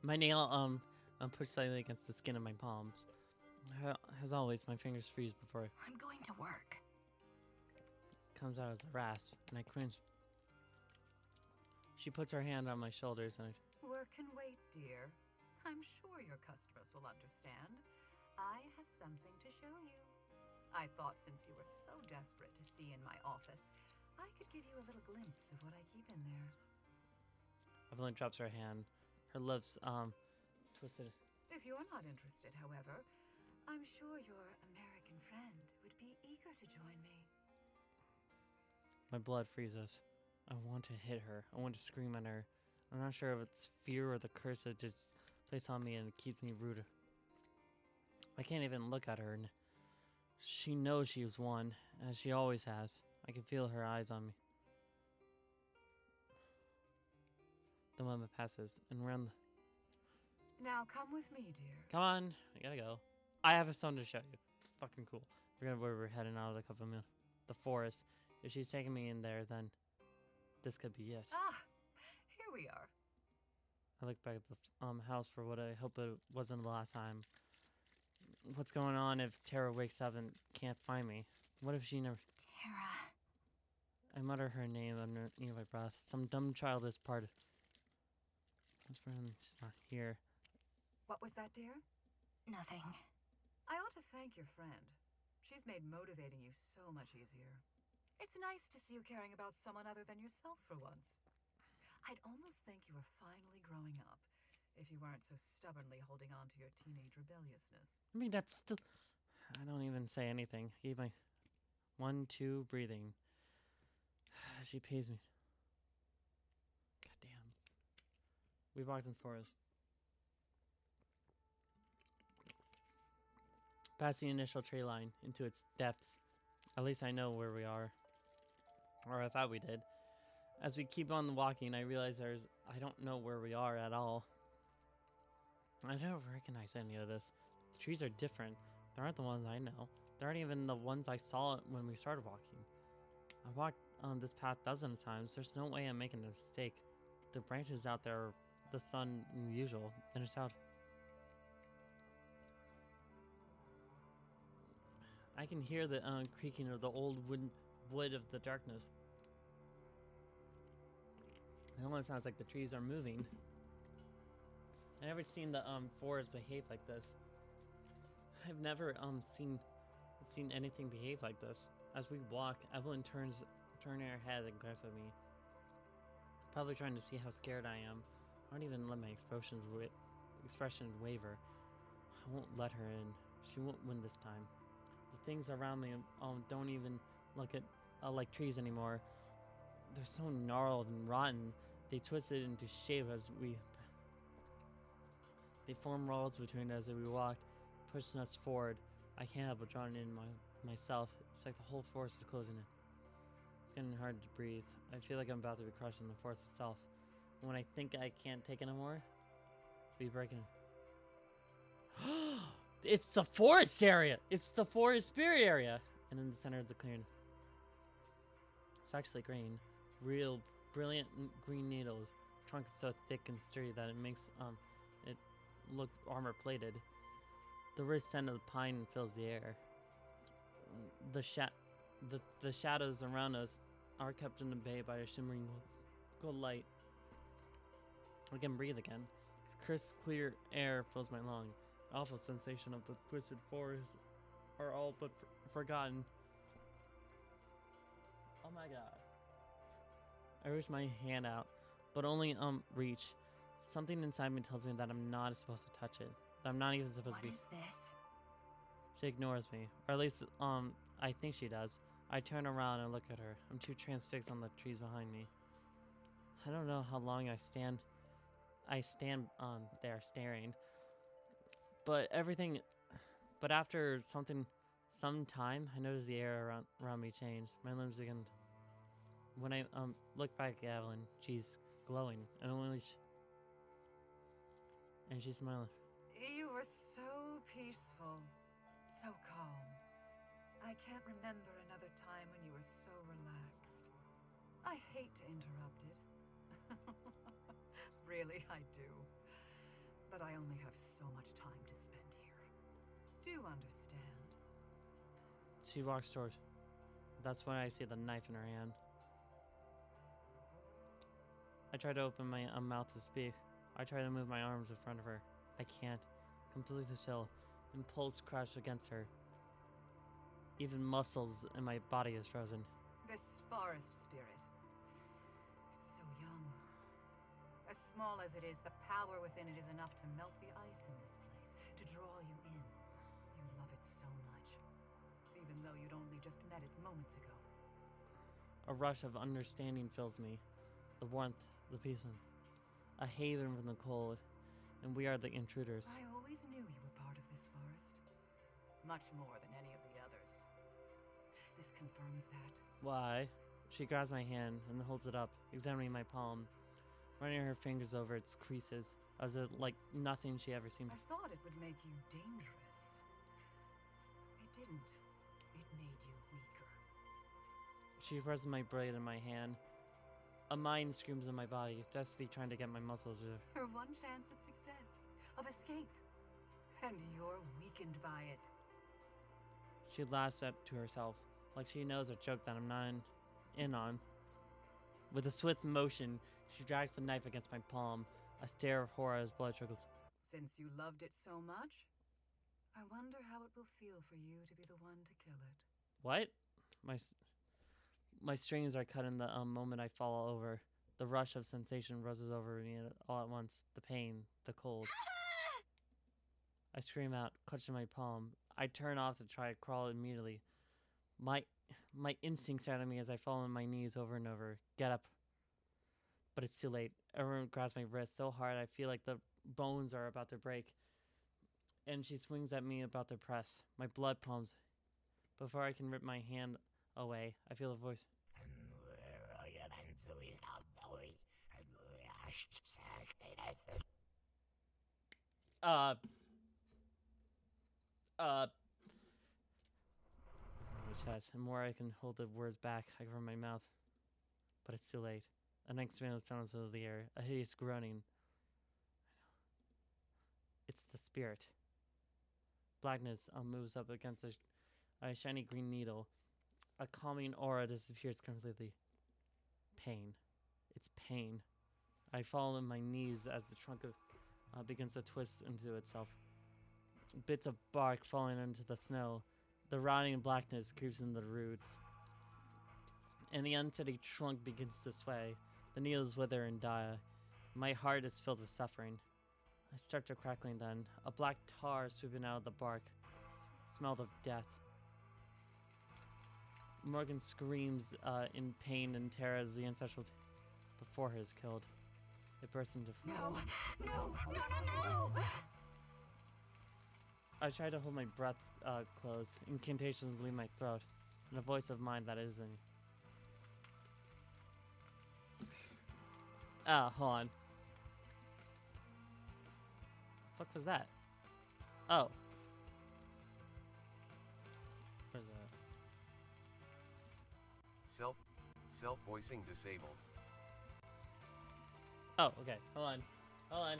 My nail, pushed slightly against the skin of my palms. As always, my fingers freeze before I'm going to work. comes out as a rasp, and I cringe. She puts her hand on my shoulders, and Work can wait, dear. I'm sure your customers will understand. I have something to show you. I thought since you were so desperate to see in my office, I could give you a little glimpse of what I keep in there. Evelyn drops her hand. Her lips, twisted. If you're not interested, however, I'm sure your American friend would be eager to join me. My blood freezes. I want to hit her. I want to scream at her. I'm not sure if it's fear or the curse that just placed on me and keeps me rooted. I can't even look at her. And she knows she's won, as she always has. I can feel her eyes on me. The moment passes, and we're on the... Now come with me, dear. Come on, I gotta go. I have something to show you. Fucking cool. We're gonna where we're heading out of the couple minutes. The forest. If she's taking me in there, then this could be it. Ah, here we are. I look back at the house for what I hope it wasn't the last time. What's going on if Tara wakes up and can't find me? What if she never... Tara. I mutter her name underneath my breath. Some dumb childish part of... She's not here. What was that, dear? Nothing. I ought to thank your friend. She's made motivating you so much easier. It's nice to see you caring about someone other than yourself for once. I'd almost think you were finally growing up, if you weren't so stubbornly holding on to your teenage rebelliousness. I mean, that's still... I don't even say anything. I gave my 1, 2 breathing. She pays me. Goddamn. We walked in the forest. Past the initial tree line into its depths. At least I know where we are. Or I thought we did. As we keep on walking, I realize I don't know where we are at all. I don't recognize any of this. The trees are different. They aren't the ones I know. They aren't even the ones I saw when we started walking. I walked on this path dozens of times. There's no way I'm making a mistake. The branches out there are the sun than usual, and it's out. I can hear the creaking of the old wood of the darkness. It almost sounds like the trees are moving. I've never seen the forest behave like this. I've never seen anything behave like this. As we walk, Evelyn turning her head and glares at me, probably trying to see how scared I am. I don't even let my expression waver. I won't let her in. She won't win this time. The things around me don't even look like trees anymore. They're so gnarled and rotten. They twisted into shape as they form walls between us as we walked, pushing us forward. I can't help but draw in myself. It's like the whole forest is closing in. It's getting hard to breathe. I feel like I'm about to be crushed in the forest itself. When I think I can't take anymore, we break in. It's the forest area! It's the forest spirit area! And in the center of the clearing. It's actually green. Real brilliant green needles. Trunk is so thick and sturdy that it makes it look armor plated. The rich scent of the pine fills the air. The shadows around us are kept in bay by a shimmering gold light. I can breathe again. Crisp, clear air fills my lungs. Awful sensation of the twisted forest are all but forgotten. Oh my god. I reach my hand out, but only reach. Something inside me tells me that I'm not supposed to touch it. That I'm not even supposed to be. What is this? She ignores me, or at least I think she does. I turn around and look at her. I'm too transfixed on the trees behind me. I don't know how long I stand there staring. But after some time, I notice the air around me change. My limbs begin. When I look back at Evelyn, she's glowing, and and she's smiling. You were so peaceful, so calm. I can't remember another time when you were so relaxed. I hate to interrupt it. Really, I do. But I only have so much time to spend here. Do understand? She walks towards. That's when I see the knife in her hand. I try to open my mouth to speak. I try to move my arms in front of her. I can't. Completely still. Impulse crash against her. Even muscles in my body is frozen. This forest spirit. It's so young. As small as it is, the power within it is enough to melt the ice in this place, to draw you in. You love it so much, even though you'd only just met it moments ago. A rush of understanding fills me. The warmth, the peace, a haven from the cold, and we are the intruders. I always knew you were part of this forest. Much more than any of the others. This confirms that. Why? She grabs my hand and holds it up, examining my palm, running her fingers over its creases, as if like nothing she ever seen. I thought it would make you dangerous. It didn't. It made you weaker. She presses my blade in my hand. A mind screams in my body, desperately trying to get my muscles to... Her one chance at success, of escape. And you're weakened by it. She laughs at to herself, like she knows a joke that I'm not in on. With a swift motion, she drags the knife against my palm, a stare of horror as blood trickles. Since you loved it so much, I wonder how it will feel for you to be the one to kill it. What? My strings are cut in the moment I fall over. The rush of sensation rushes over me all at once. The pain, the cold. I scream out, clutching my palm. I turn off to try to crawl immediately. My instincts shout at me as I fall on my knees over and over. Get up. But it's too late. Everyone grabs my wrist so hard I feel like the bones are about to break. And she swings at me about to press. My blood pumps. Before I can rip my hand away, I feel a voice. My chest, and more I can hold the words back, I cover my mouth. But it's too late. An expansive silence of the air, a hideous groaning. It's the spirit. Blackness moves up against a shiny green needle. A calming aura disappears completely. Pain. It's pain. I fall on my knees as the trunk begins to twist into itself. Bits of bark falling into the snow. The rotting blackness creeps into the roots. And the unsteady trunk begins to sway. The needles wither and die. My heart is filled with suffering. I start to crackling then. A black tar sweeping out of the bark. Smelled of death. Morgan screams in pain and terror as the ancestral before her is killed. It bursts into flames. No! I try to hold my breath closed. Incantations leave my throat. And a voice of mine that isn't. Hold on. What was that? Oh. What is that? Self-voicing disabled. Oh, okay. Hold on.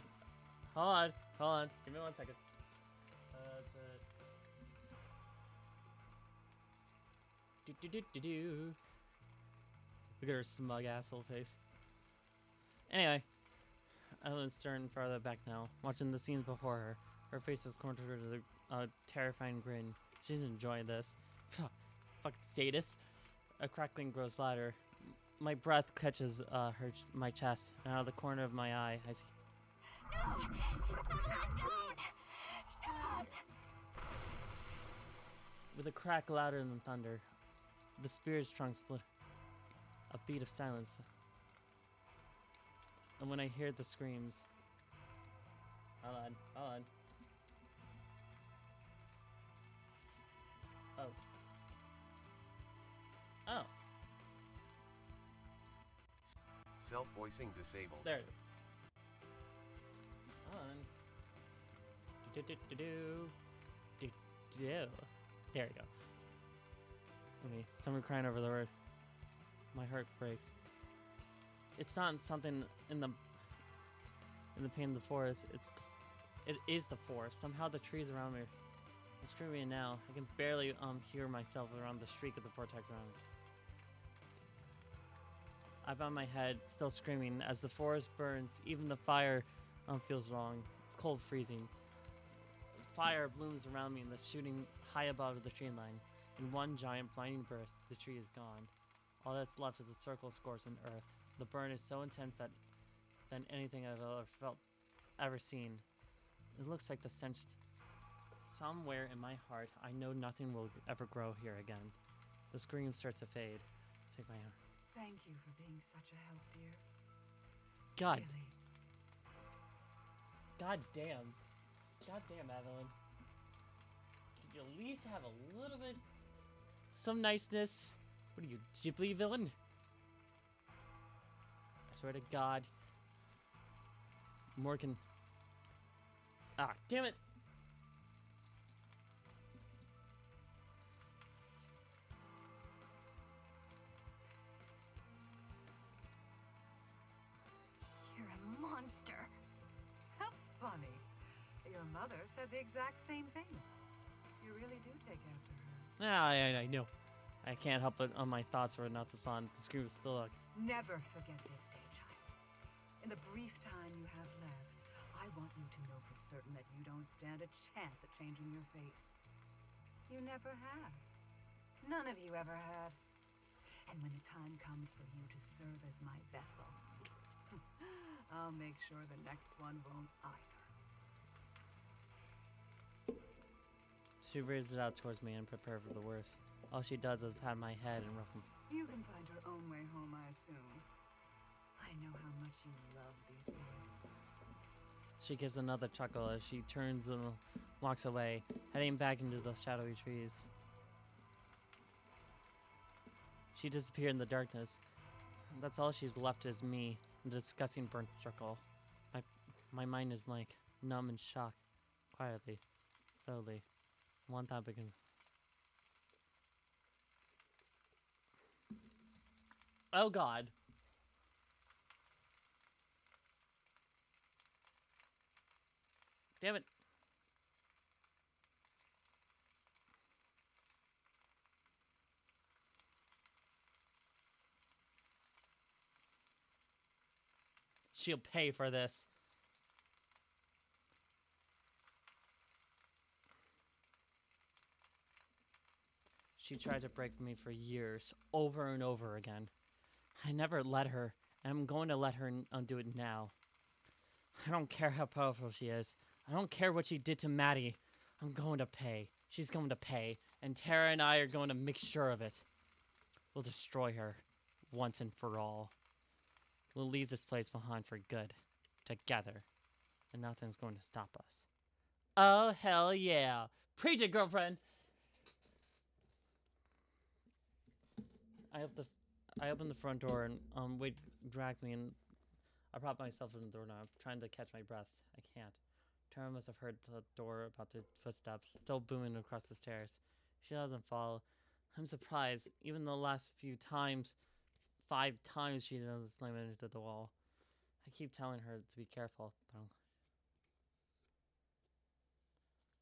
Give me 1 second. That's it. Do. Look at her smug asshole face. Anyway, Evelyn's turned farther back now, watching the scenes before her. Her face is contorted with a terrifying grin. She's enjoying this. Fucking sadist. A crackling grows louder. My breath catches my chest, and out of the corner of my eye, I see. No! Don't! Stop! With a crack louder than thunder, the spirit's trunk split. A beat of silence. And when I hear the screams... Hold on. Oh. Self-voicing disabled. There it is. On. There we go. Okay, someone crying over the word. My heart breaks. It's not something in the pain of the forest. It is the forest. Somehow the trees around me are screaming now. I can barely hear myself around the streak of the vortex around me. I bow my head, still screaming, as the forest burns. Even the fire feels wrong. It's cold, freezing. Fire blooms around me and the shooting high above the tree line. In one giant blinding burst, the tree is gone. All that's left is a circle of scorched earth. The burn is so intense than anything I've ever seen. It looks like the stench. Somewhere in my heart, I know nothing will ever grow here again. The scream starts to fade. Take my hand. Thank you for being such a help, dear. God. Really. God damn. God damn, Evelyn. Could you at least have a little bit... some niceness? What are you, Ghibli villain? I swear to God. Morgan. Ah, damn it. You're a monster. How funny. Your mother said the exact same thing. You really do take after her. Ah, I know. I can't help but my thoughts were not to spawn. The scream was still like... Never forget this day, child. In the brief time you have left, I want you to know for certain that you don't stand a chance at changing your fate. You never have. None of you ever had. And when the time comes for you to serve as my vessel, I'll make sure the next one won't either. She raises it out towards me and prepare for the worst. All she does is pat my head and ruffle. You can find your own way home, I assume. I know how much you love these woods. She gives another chuckle as she turns and walks away, heading back into the shadowy trees. She disappeared in the darkness. That's all she's left is me, a disgusting burnt circle. My mind is blank, numb and shocked. Quietly, slowly, one thought begins. Oh God. Damn it. She'll pay for this. She tried to break me for years, over and over again. I never let her, and I'm going to let her undo it now. I don't care how powerful she is. I don't care what she did to Maddie. I'm going to pay. She's going to pay, and Tara and I are going to make sure of it. We'll destroy her, once and for all. We'll leave this place behind for good, together, and nothing's going to stop us. Oh, hell yeah. Preach it, girlfriend! I open the front door and Wade drags me and I prop myself in the doorknob, trying to catch my breath. I can't. Tara must have heard the door about the footsteps, still booming across the stairs. She doesn't follow. I'm surprised. Even the last few times, 5 times, she doesn't slam into the wall. I keep telling her to be careful, but I'm...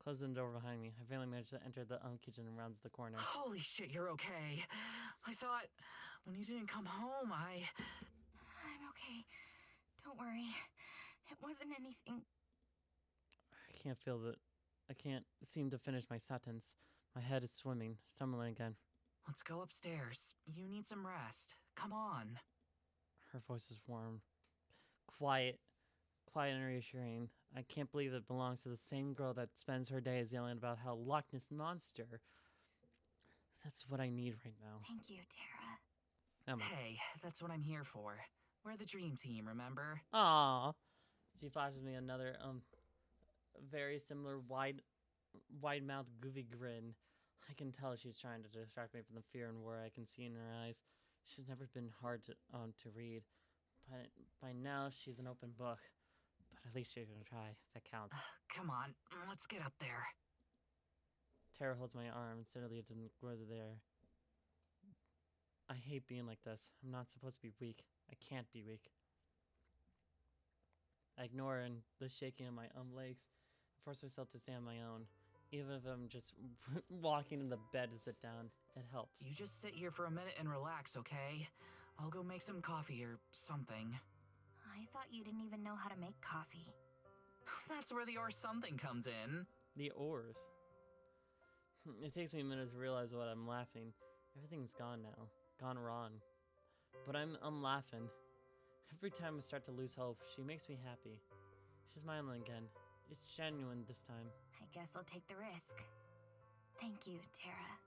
Closing the door behind me, I finally managed to enter the kitchen and rounds the corner. Holy shit, you're okay. I thought when you didn't come home, I'm okay. Don't worry. It wasn't anything. I can't feel that. I can't seem to finish my sentence. My head is swimming, stumbling again. Let's go upstairs. You need some rest. Come on. Her voice is warm, quiet and reassuring. I can't believe it belongs to the same girl that spends her days yelling about how Loch Ness Monster. That's what I need right now. Thank you, Tara. Hey, that's what I'm here for. We're the dream team, remember? Aww. She flashes me another, very similar wide-mouthed goofy grin. I can tell she's trying to distract me from the fear and worry I can see in her eyes. She's never been hard to read. But by now, she's an open book. But at least she's gonna try. That counts. Come on, let's get up there. Tara holds my arm and steadily didn't go there. I hate being like this. I'm not supposed to be weak. I can't be weak. I ignore her and the shaking of my legs and force myself to stand on my own. Even if I'm just walking in the bed to sit down, it helps. You just sit here for a minute and relax, okay? I'll go make some coffee or something. I thought you didn't even know how to make coffee. That's where the or something comes in. The oars. It takes me a minute to realize what I'm laughing. Everything's gone now. Gone wrong. But I'm laughing. Every time I start to lose hope, she makes me happy. She's smiling again. It's genuine this time. I guess I'll take the risk. Thank you, Tara.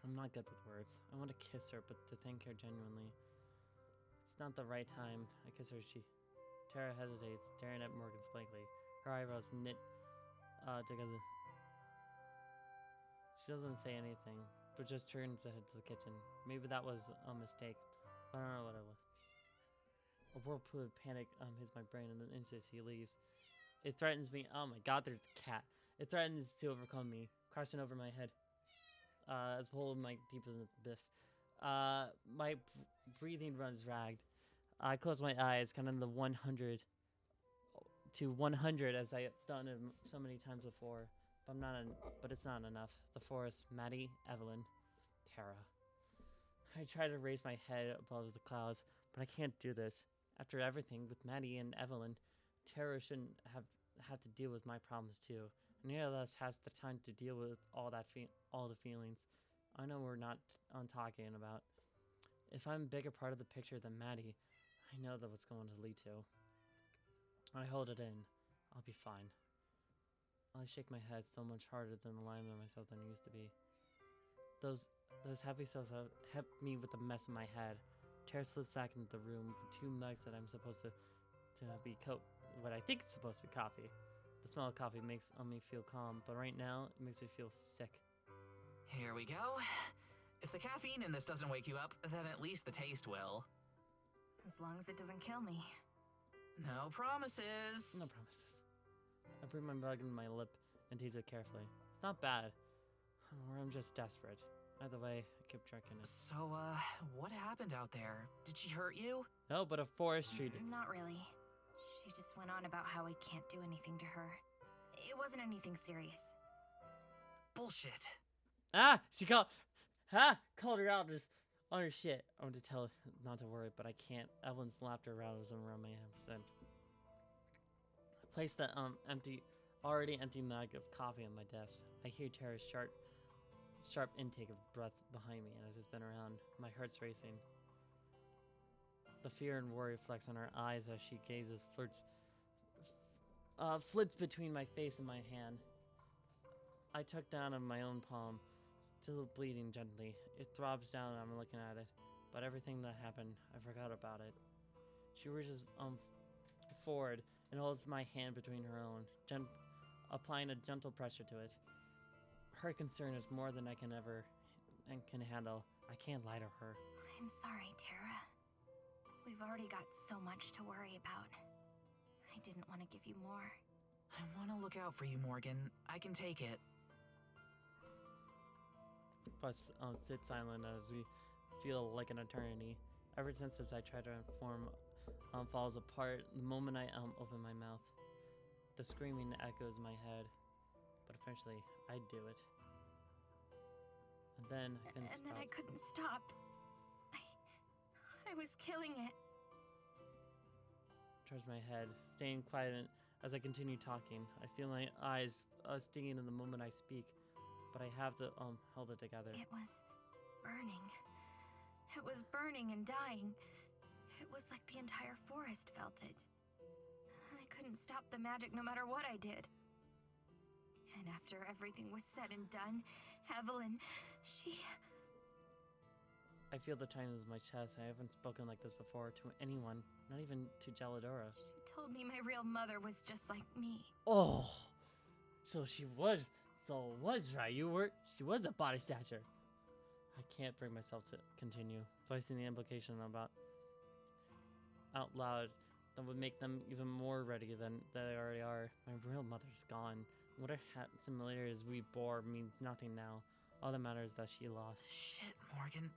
I'm not good with words. I want to kiss her, but to thank her genuinely. It's not the right time. I kiss her. Tara hesitates, staring at Morgan blankly. Her eyebrows knit together. She doesn't say anything, but just turns to head to the kitchen. Maybe that was a mistake. I don't know what it was. A whirlpool of panic hits my brain, and in inches he leaves. It threatens me. Oh my god, there's the cat. It threatens to overcome me, crashing over my head. As a whole, my deep in the abyss. My breathing runs ragged. I close my eyes, kind of in the 100 to 100 as I have done it so many times before. But it's not enough. The forest, Maddie, Evelyn, Tara. I try to raise my head above the clouds, but I can't do this. After everything with Maddie and Evelyn, Tara shouldn't have had to deal with my problems too. Neither of us has the time to deal with all the feelings. I know we're not on talking about. If I'm a bigger part of the picture than Maddie, I know that what's going to lead to. I hold it in. I'll be fine. I shake my head so much harder than the lion of myself than I used to be. Those happy cells have helped me with the mess in my head. Tara slips back into the room with 2 mugs that I'm supposed to be what I think is supposed to be coffee. The smell of coffee makes me feel calm, but right now it makes me feel sick. Here we go. If the caffeine in this doesn't wake you up, then at least the taste will. As long as it doesn't kill me. No promises. No promises. I bring my mug into my lip and taste it carefully. It's not bad, or I'm just desperate. Either way, I keep drinking it. So, what happened out there? Did she hurt you? No, but a forest tree did. Not really. She just went on about how I can't do anything to her. It wasn't anything serious. Bullshit. She called her out just on her shit. I wanted to tell her not to worry, but I can't. Evelyn's laughter rattles around my head. I place the already empty mug of coffee on my desk. I hear Tara's sharp intake of breath behind me, and as I spin around, my heart's racing. The fear and worry reflects on her eyes as she gazes, flits between my face and my hand. I tuck down on my own palm, still bleeding gently. It throbs down and I'm looking at it, but everything that happened, I forgot about it. She reaches forward and holds my hand between her own, applying a gentle pressure to it. Her concern is more than I can handle. I can't lie to her. I'm sorry, Tara. We've already got so much to worry about. I didn't want to give you more. I want to look out for you, Morgan. I can take it. Plus, sit silent as we feel like an eternity. Ever since as I try to inform falls apart, the moment I open my mouth, the screaming echoes in my head. But eventually, I do it. And then I couldn't stop. I was killing it. Towards my head, staying quiet as I continue talking. I feel my eyes stinging in the moment I speak, but I have to hold it together. It was burning. It was burning and dying. It was like the entire forest felt it. I couldn't stop the magic no matter what I did. And after everything was said and done, Evelyn, I feel the tightness of my chest. I haven't spoken like this before to anyone, not even to Gelidora. She told me my real mother was just like me. Oh, so she was right. She was a body snatcher. I can't bring myself to continue, voicing the implication out loud that would make them even more ready than they already are. My real mother's gone. Whatever similarities we bore means nothing now. All that matters is that she lost. Shit, Morgan,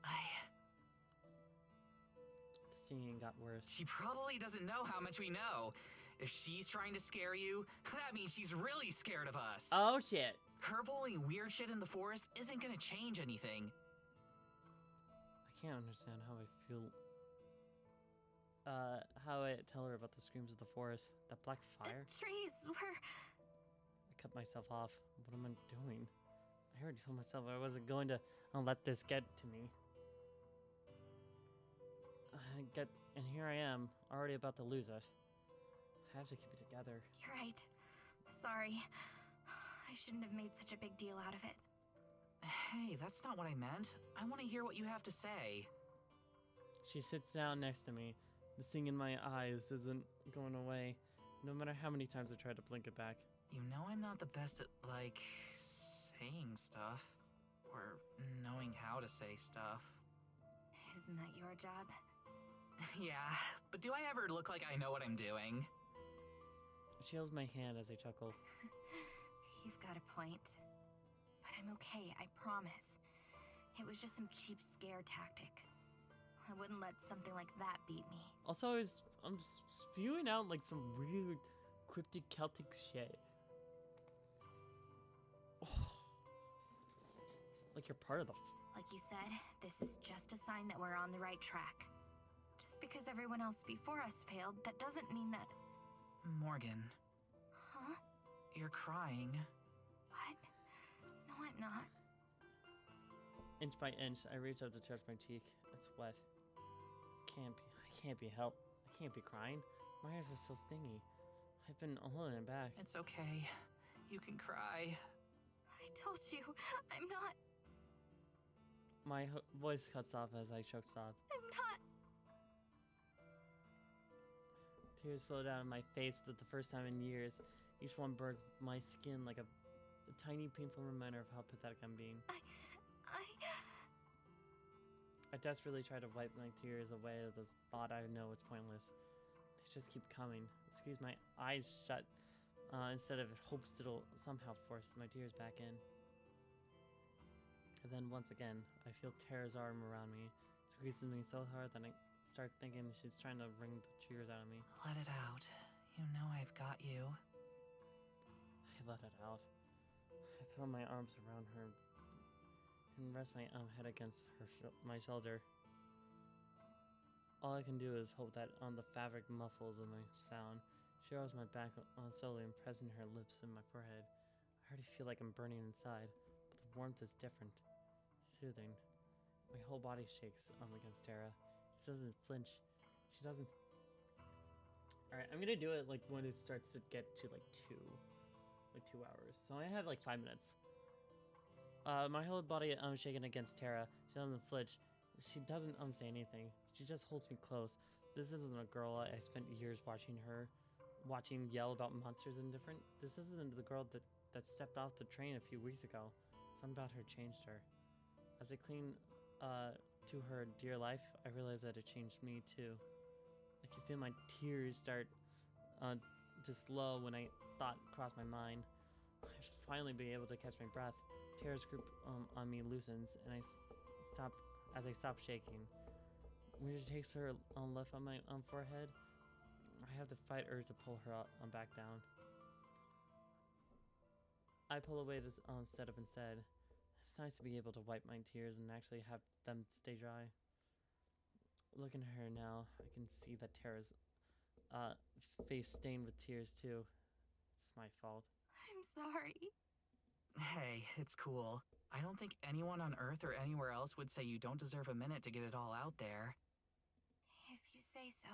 The singing got worse. She probably doesn't know how much we know. If she's trying to scare you, that means she's really scared of us. Oh, shit. Her pulling weird shit in the forest isn't gonna change anything. I can't understand how I feel. How I tell her about the screams of the forest, that black fire. The trees were... I cut myself off. What am I doing? I already told myself I wasn't going to let this get to me. And here I am, already about to lose it. I have to keep it together. You're right. Sorry. I shouldn't have made such a big deal out of it. Hey, that's not what I meant. I want to hear what you have to say. She sits down next to me. The sting in my eyes isn't going away, no matter how many times I try to blink it back. You know I'm not the best at, like, saying stuff. Or knowing how to say stuff. Isn't that your job? Yeah, but do I ever look like I know what I'm doing? She holds my hand as I chuckle. You've got a point. But I'm okay, I promise. It was just some cheap scare tactic. I wouldn't let something like that beat me. Also, I'm spewing out like some weird cryptic Celtic shit. Oh. Like you're part of the... Like you said, this is just a sign that we're on the right track. Just because everyone else before us failed, that doesn't mean that... Morgan. Huh? You're crying. What? No, I'm not. Inch by inch, I reach up to touch my cheek. It's wet. I can't be helped. I can't be crying. My ears are still stingy. I've been holding it back. It's okay. You can cry. I told you, I'm not... My voice cuts off as I choke sob. I'm not... Tears flow down my face for the first time in years. Each one burns my skin like a tiny painful reminder of how pathetic I'm being. I desperately try to wipe my tears away with this thought I know is pointless. They just keep coming. I squeeze my eyes shut instead of hopes it'll somehow force my tears back in. And then once again, I feel Tara's arm around me. It squeezes me so hard that I start thinking she's trying to wring the tears out of me. Let it out. You know I've got you. I let it out. I throw my arms around her and rest my head against my shoulder. All I can do is hope that the fabric muffles in my sound. She rolls my back slowly and pressing her lips in my forehead. I already feel like I'm burning inside, but the warmth is different. Soothing. My whole body shakes against Tara. She doesn't flinch. She doesn't... Alright, I'm gonna do it like when it starts to get to like 2 hours. So I have like 5 minutes. My whole body shaking against Tara. She doesn't flinch. She doesn't say anything. She just holds me close. This isn't a girl I spent years watching yell about monsters and different. This isn't the girl that stepped off the train a few weeks ago. Something about her changed her. As I cling to her dear life, I realize that it changed me too. I can feel my tears start to slow when I thought crossed my mind. I finally be able to catch my breath. Tara's grip on me loosens, and I stop shaking. When she takes her lift on my forehead, I have the fight urge to pull her back down. I pull away this instead. It's nice to be able to wipe my tears and actually have them stay dry. Looking at her now, I can see that Tara's face stained with tears too. It's my fault. I'm sorry. Hey, it's cool. I don't think anyone on Earth or anywhere else would say you don't deserve a minute to get it all out there. If you say so.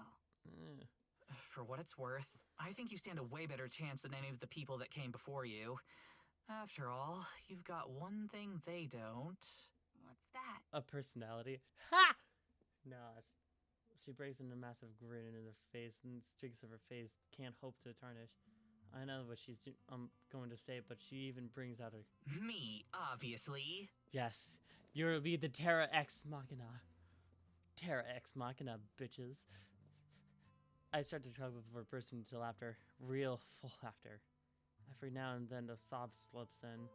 For what it's worth, I think you stand a way better chance than any of the people that came before you. After all, you've got one thing they don't. What's that? A personality. Ha! Nah. She breaks into a massive grin in her face, and streaks of her face can't hope to tarnish. I know what she's going to say, but she even brings out her... Me, obviously. Yes, you'll be the Terra X Machina. Terra X Machina, bitches. I start to chuckle before bursting into laughter. Real, full laughter. Every now and then, a sob slips in.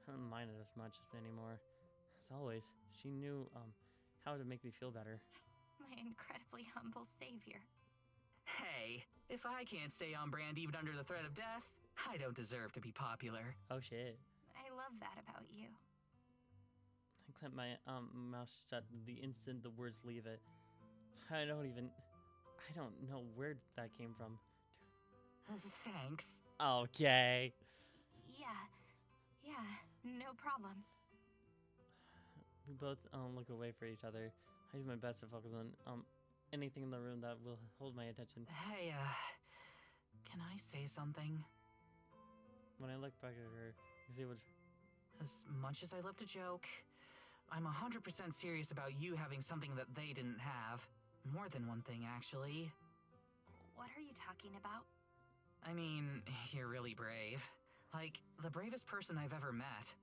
I don't mind it as much anymore. As always, she knew how to make me feel better. My incredibly humble savior. Hey, if I can't stay on brand even under the threat of death, I don't deserve to be popular. Oh shit. I love that about you. I'm clench my mouth shut the instant the words leave it. I don't know where that came from. Thanks. Okay. Yeah, no problem. We both look away for each other. I do my best to focus on anything in the room that will hold my attention. Hey, can I say something? When I look back at her, I see what. As much as I love to joke, I'm 100% serious about you having something that they didn't have. More than one thing, actually. What are you talking about? I mean, you're really brave. Like, the bravest person I've ever met.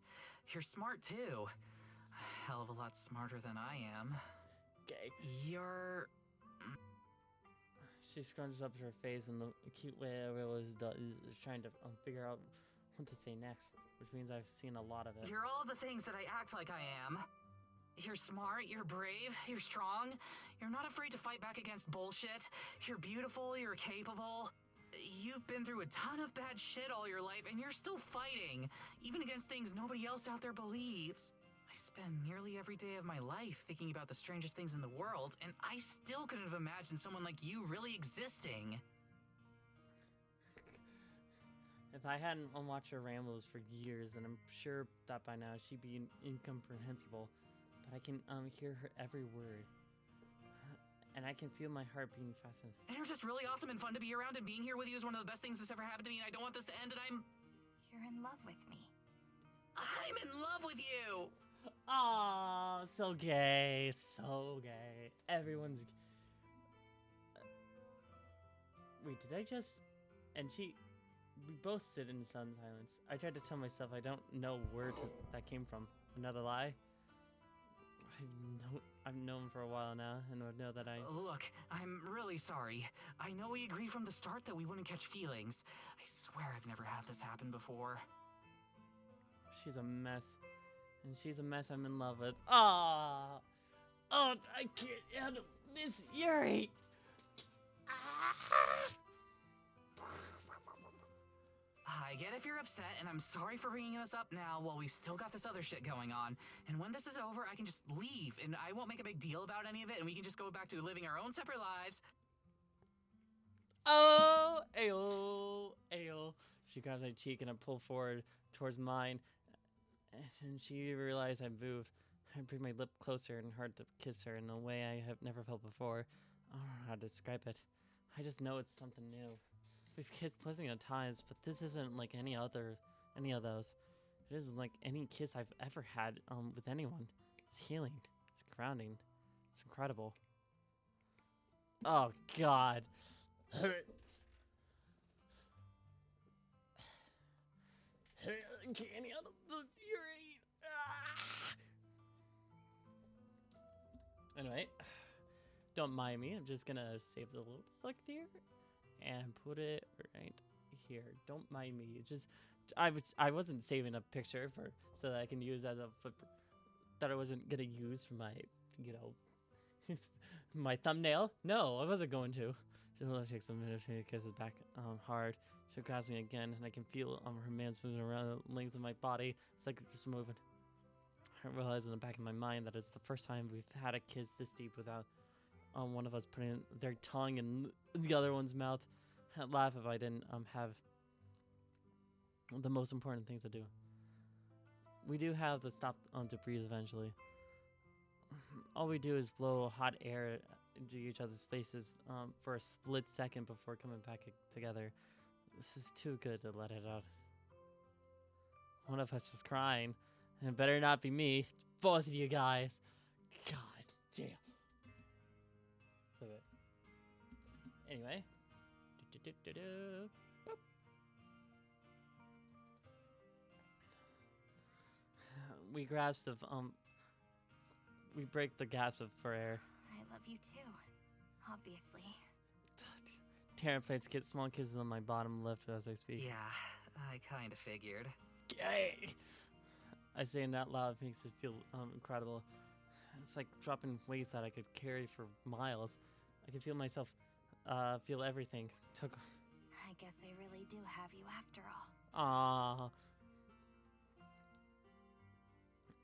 You're smart, too. A hell of a lot smarter than I am. Okay. You're... She scrunches up her face in the cute way I always do, is trying to figure out what to say next, which means I've seen a lot of it. You're all the things that I act like I am. You're smart, you're brave, you're strong. You're not afraid to fight back against bullshit. You're beautiful, you're capable. You've been through a ton of bad shit all your life, and you're still fighting, even against things nobody else out there believes. I spend nearly every day of my life thinking about the strangest things in the world, and I still couldn't have imagined someone like you really existing. If I hadn't watched her rambles for years, then I'm sure that by now she'd be incomprehensible. But I can hear her every word. And I can feel my heart beating faster. And you're just really awesome and fun to be around, and being here with you is one of the best things that's ever happened to me, and I don't want this to end, and You're in love with me. I'm in love with you! Aw, so gay, so gay. Everyone's... Wait, did I just... And we both sit in sudden silence. I tried to tell myself I don't know where that came from. Another lie? I've known for a while now, and would know that I... Look, I'm really sorry. I know we agreed from the start that we wouldn't catch feelings. I swear I've never had this happen before. She's a mess. And she's a mess I'm in love with. Ah! Oh, I can't handle Miss Yuri! Ah! I get if you're upset, and I'm sorry for bringing this up now while we've still got this other shit going on. And when this is over, I can just leave, and I won't make a big deal about any of it, and we can just go back to living our own separate lives. Oh! Ayo! Ayo! She grabs my cheek and I pull forward towards mine. And she realized I moved. I bring my lip closer and hard to kiss her in a way I have never felt before. I don't know how to describe it. I just know it's something new. We've kissed plenty of times, but this isn't like any of those. It isn't like any kiss I've ever had with anyone. It's healing. It's grounding. It's incredible. Oh God. Candy out of the urine. Anyway, don't mind me. I'm just gonna save the little look here and put it right here. Don't mind me. It's just I wasn't saving a picture so that I can use as a that I wasn't gonna use for my my thumbnail. No, I wasn't going to. Just take some minutes to kiss it back hard. She grabs me again, and I can feel her hands moving around the length of my body. It's like it's just moving. I realize in the back of my mind that it's the first time we've had a kiss this deep without one of us putting their tongue in the other one's mouth. I'd laugh if I didn't have the most important thing to do. We do have to stop to breathe eventually. All we do is blow hot air into each other's faces for a split second before coming back together. This is too good to let it out. One of us is crying, and it better not be me. It's both of you guys. God damn. Okay. Anyway. Boop. We grasp the we break the gas for air. I love you too, obviously. Taryn plants small kisses on my bottom lip as I speak. Yeah, I kind of figured. Yay! I say it out loud. It makes it feel incredible. It's like dropping weights that I could carry for miles. I can feel myself feel everything. I guess I really do have you after all. Aww.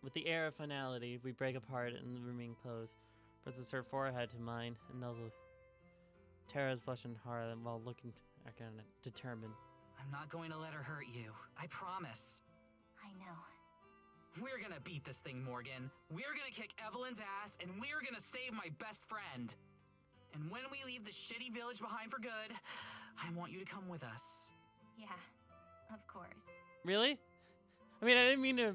With the air of finality, we break apart and remain close. Presses her forehead to mine and nuzzles Tara's blushing hard while looking determined. I'm not going to let her hurt you. I promise. I know. We're gonna beat this thing, Morgan. We're gonna kick Evelyn's ass, and we're gonna save my best friend. And when we leave the shitty village behind for good, I want you to come with us. Yeah, of course. Really? I mean, I didn't mean to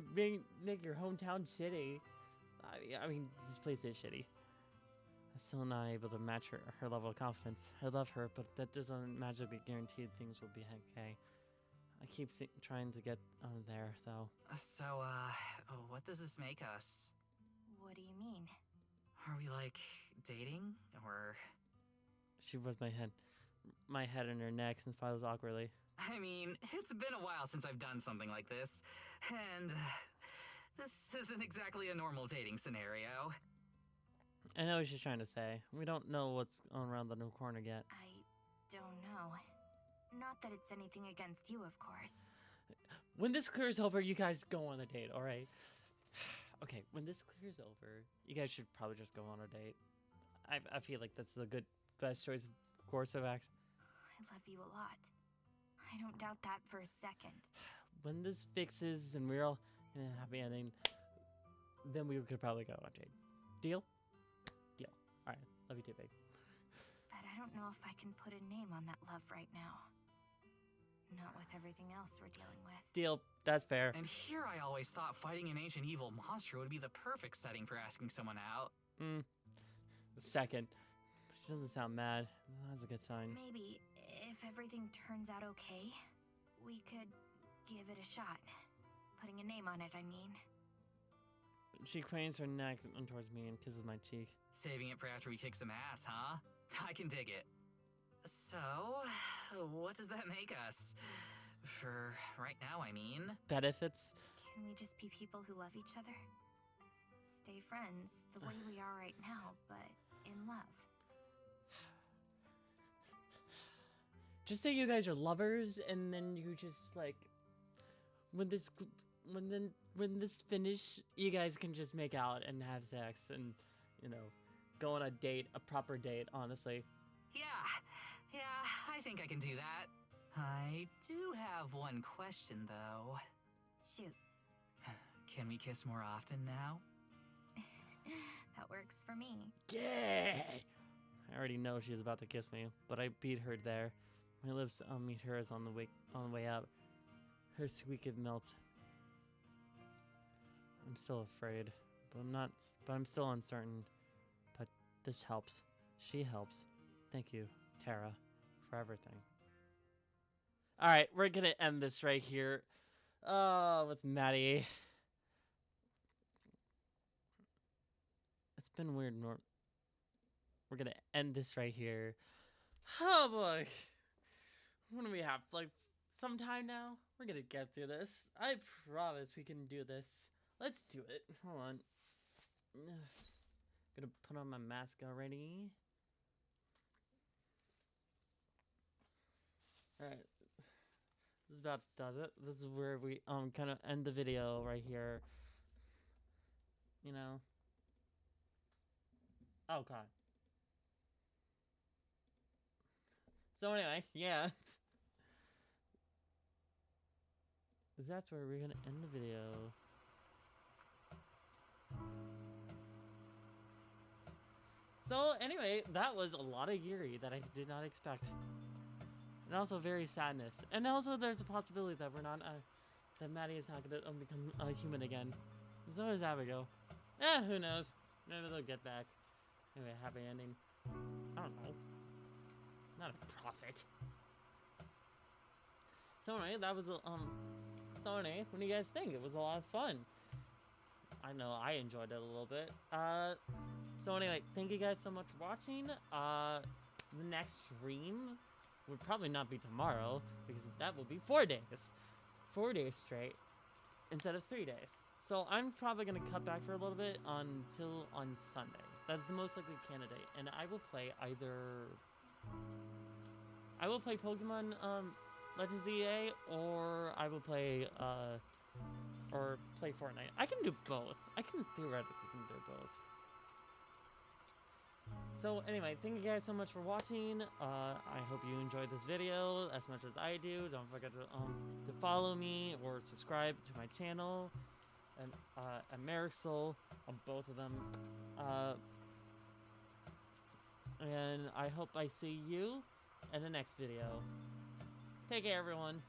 make your hometown shitty. I mean, this place is shitty. I'm still not able to match her level of confidence. I love her, but that doesn't magically guarantee things will be okay. I keep trying to get there, though. So, what does this make us? What do you mean? Are we, like, dating? Or... She was my head in her neck and smiles awkwardly. I mean, it's been a while since I've done something like this, and this isn't exactly a normal dating scenario. I know what she's trying to say. We don't know what's going around the new corner yet. I don't know. Not that it's anything against you, of course. When this clears over, you guys go on a date, alright? Okay, when this clears over, you guys should probably just go on a date. I feel like that's the best course of action. I love you a lot. I don't doubt that for a second. When this fixes and we're all in a happy ending, then we could probably go on a date. Deal? Deal. Alright, love you too, babe. But I don't know if I can put a name on that love right now. Not with everything else we're dealing with. Deal. That's fair. And here I always thought fighting an ancient evil monster would be the perfect setting for asking someone out. Second. She doesn't sound mad. That's a good sign. Maybe, if everything turns out okay, we could give it a shot. Putting a name on it, I mean. She cranes her neck towards me and kisses my cheek. Saving it for after we kick some ass, huh? I can dig it. So, what does that make us? For right now, I mean. Benefits? Can we just be people who love each other? Stay friends, the way we are right now, but in love. Just say you guys are lovers, and then you just, like... When this finish, you guys can just make out and have sex and, you know, go on a date, a proper date, honestly. Yeah, I think I can do that. I do have one question, though. Shoot. Can we kiss more often now? That works for me. Yeah! I already know she's about to kiss me, but I beat her there. My lips meet hers on the way out. Her squeak melts. I'm still afraid, but I'm still uncertain. But this helps. She helps. Thank you, Tara, for everything. Alright, we're gonna end this right here. With Maddie. It's been weird. We're gonna end this right here. Oh boy. What do we have? Like, some time now? We're gonna get through this. I promise we can do this. Let's do it. Hold on. Gonna put on my mask already. Alright. This about does it. This is where we kind of end the video right here. You know. Oh god. So anyway, yeah. That's where we're gonna end the video. So anyway, that was a lot of Yuri that I did not expect. And also very sadness. And also there's a possibility that we're not, that Maddie is not gonna become a human again. So is Abigail. Who knows? Maybe they'll get back. Anyway, happy ending. I don't know. Not a prophet. So anyway, that was, so anyway, what do you guys think? It was a lot of fun. I know I enjoyed it a little bit. So anyway, thank you guys so much for watching. The next stream would probably not be tomorrow, because that will be 4 days. 4 days straight, instead of 3 days. So I'm probably going to cut back for a little bit until on Sunday. That's the most likely candidate. And I will play I will play Pokemon, Legends EA, or I will play, or play Fortnite. I can do both. I can theoretically do both. So anyway, thank you guys so much for watching. I hope you enjoyed this video as much as I do. Don't forget to follow me or subscribe to my channel and Marisol on both of them. And I hope I see you in the next video. Take care, everyone.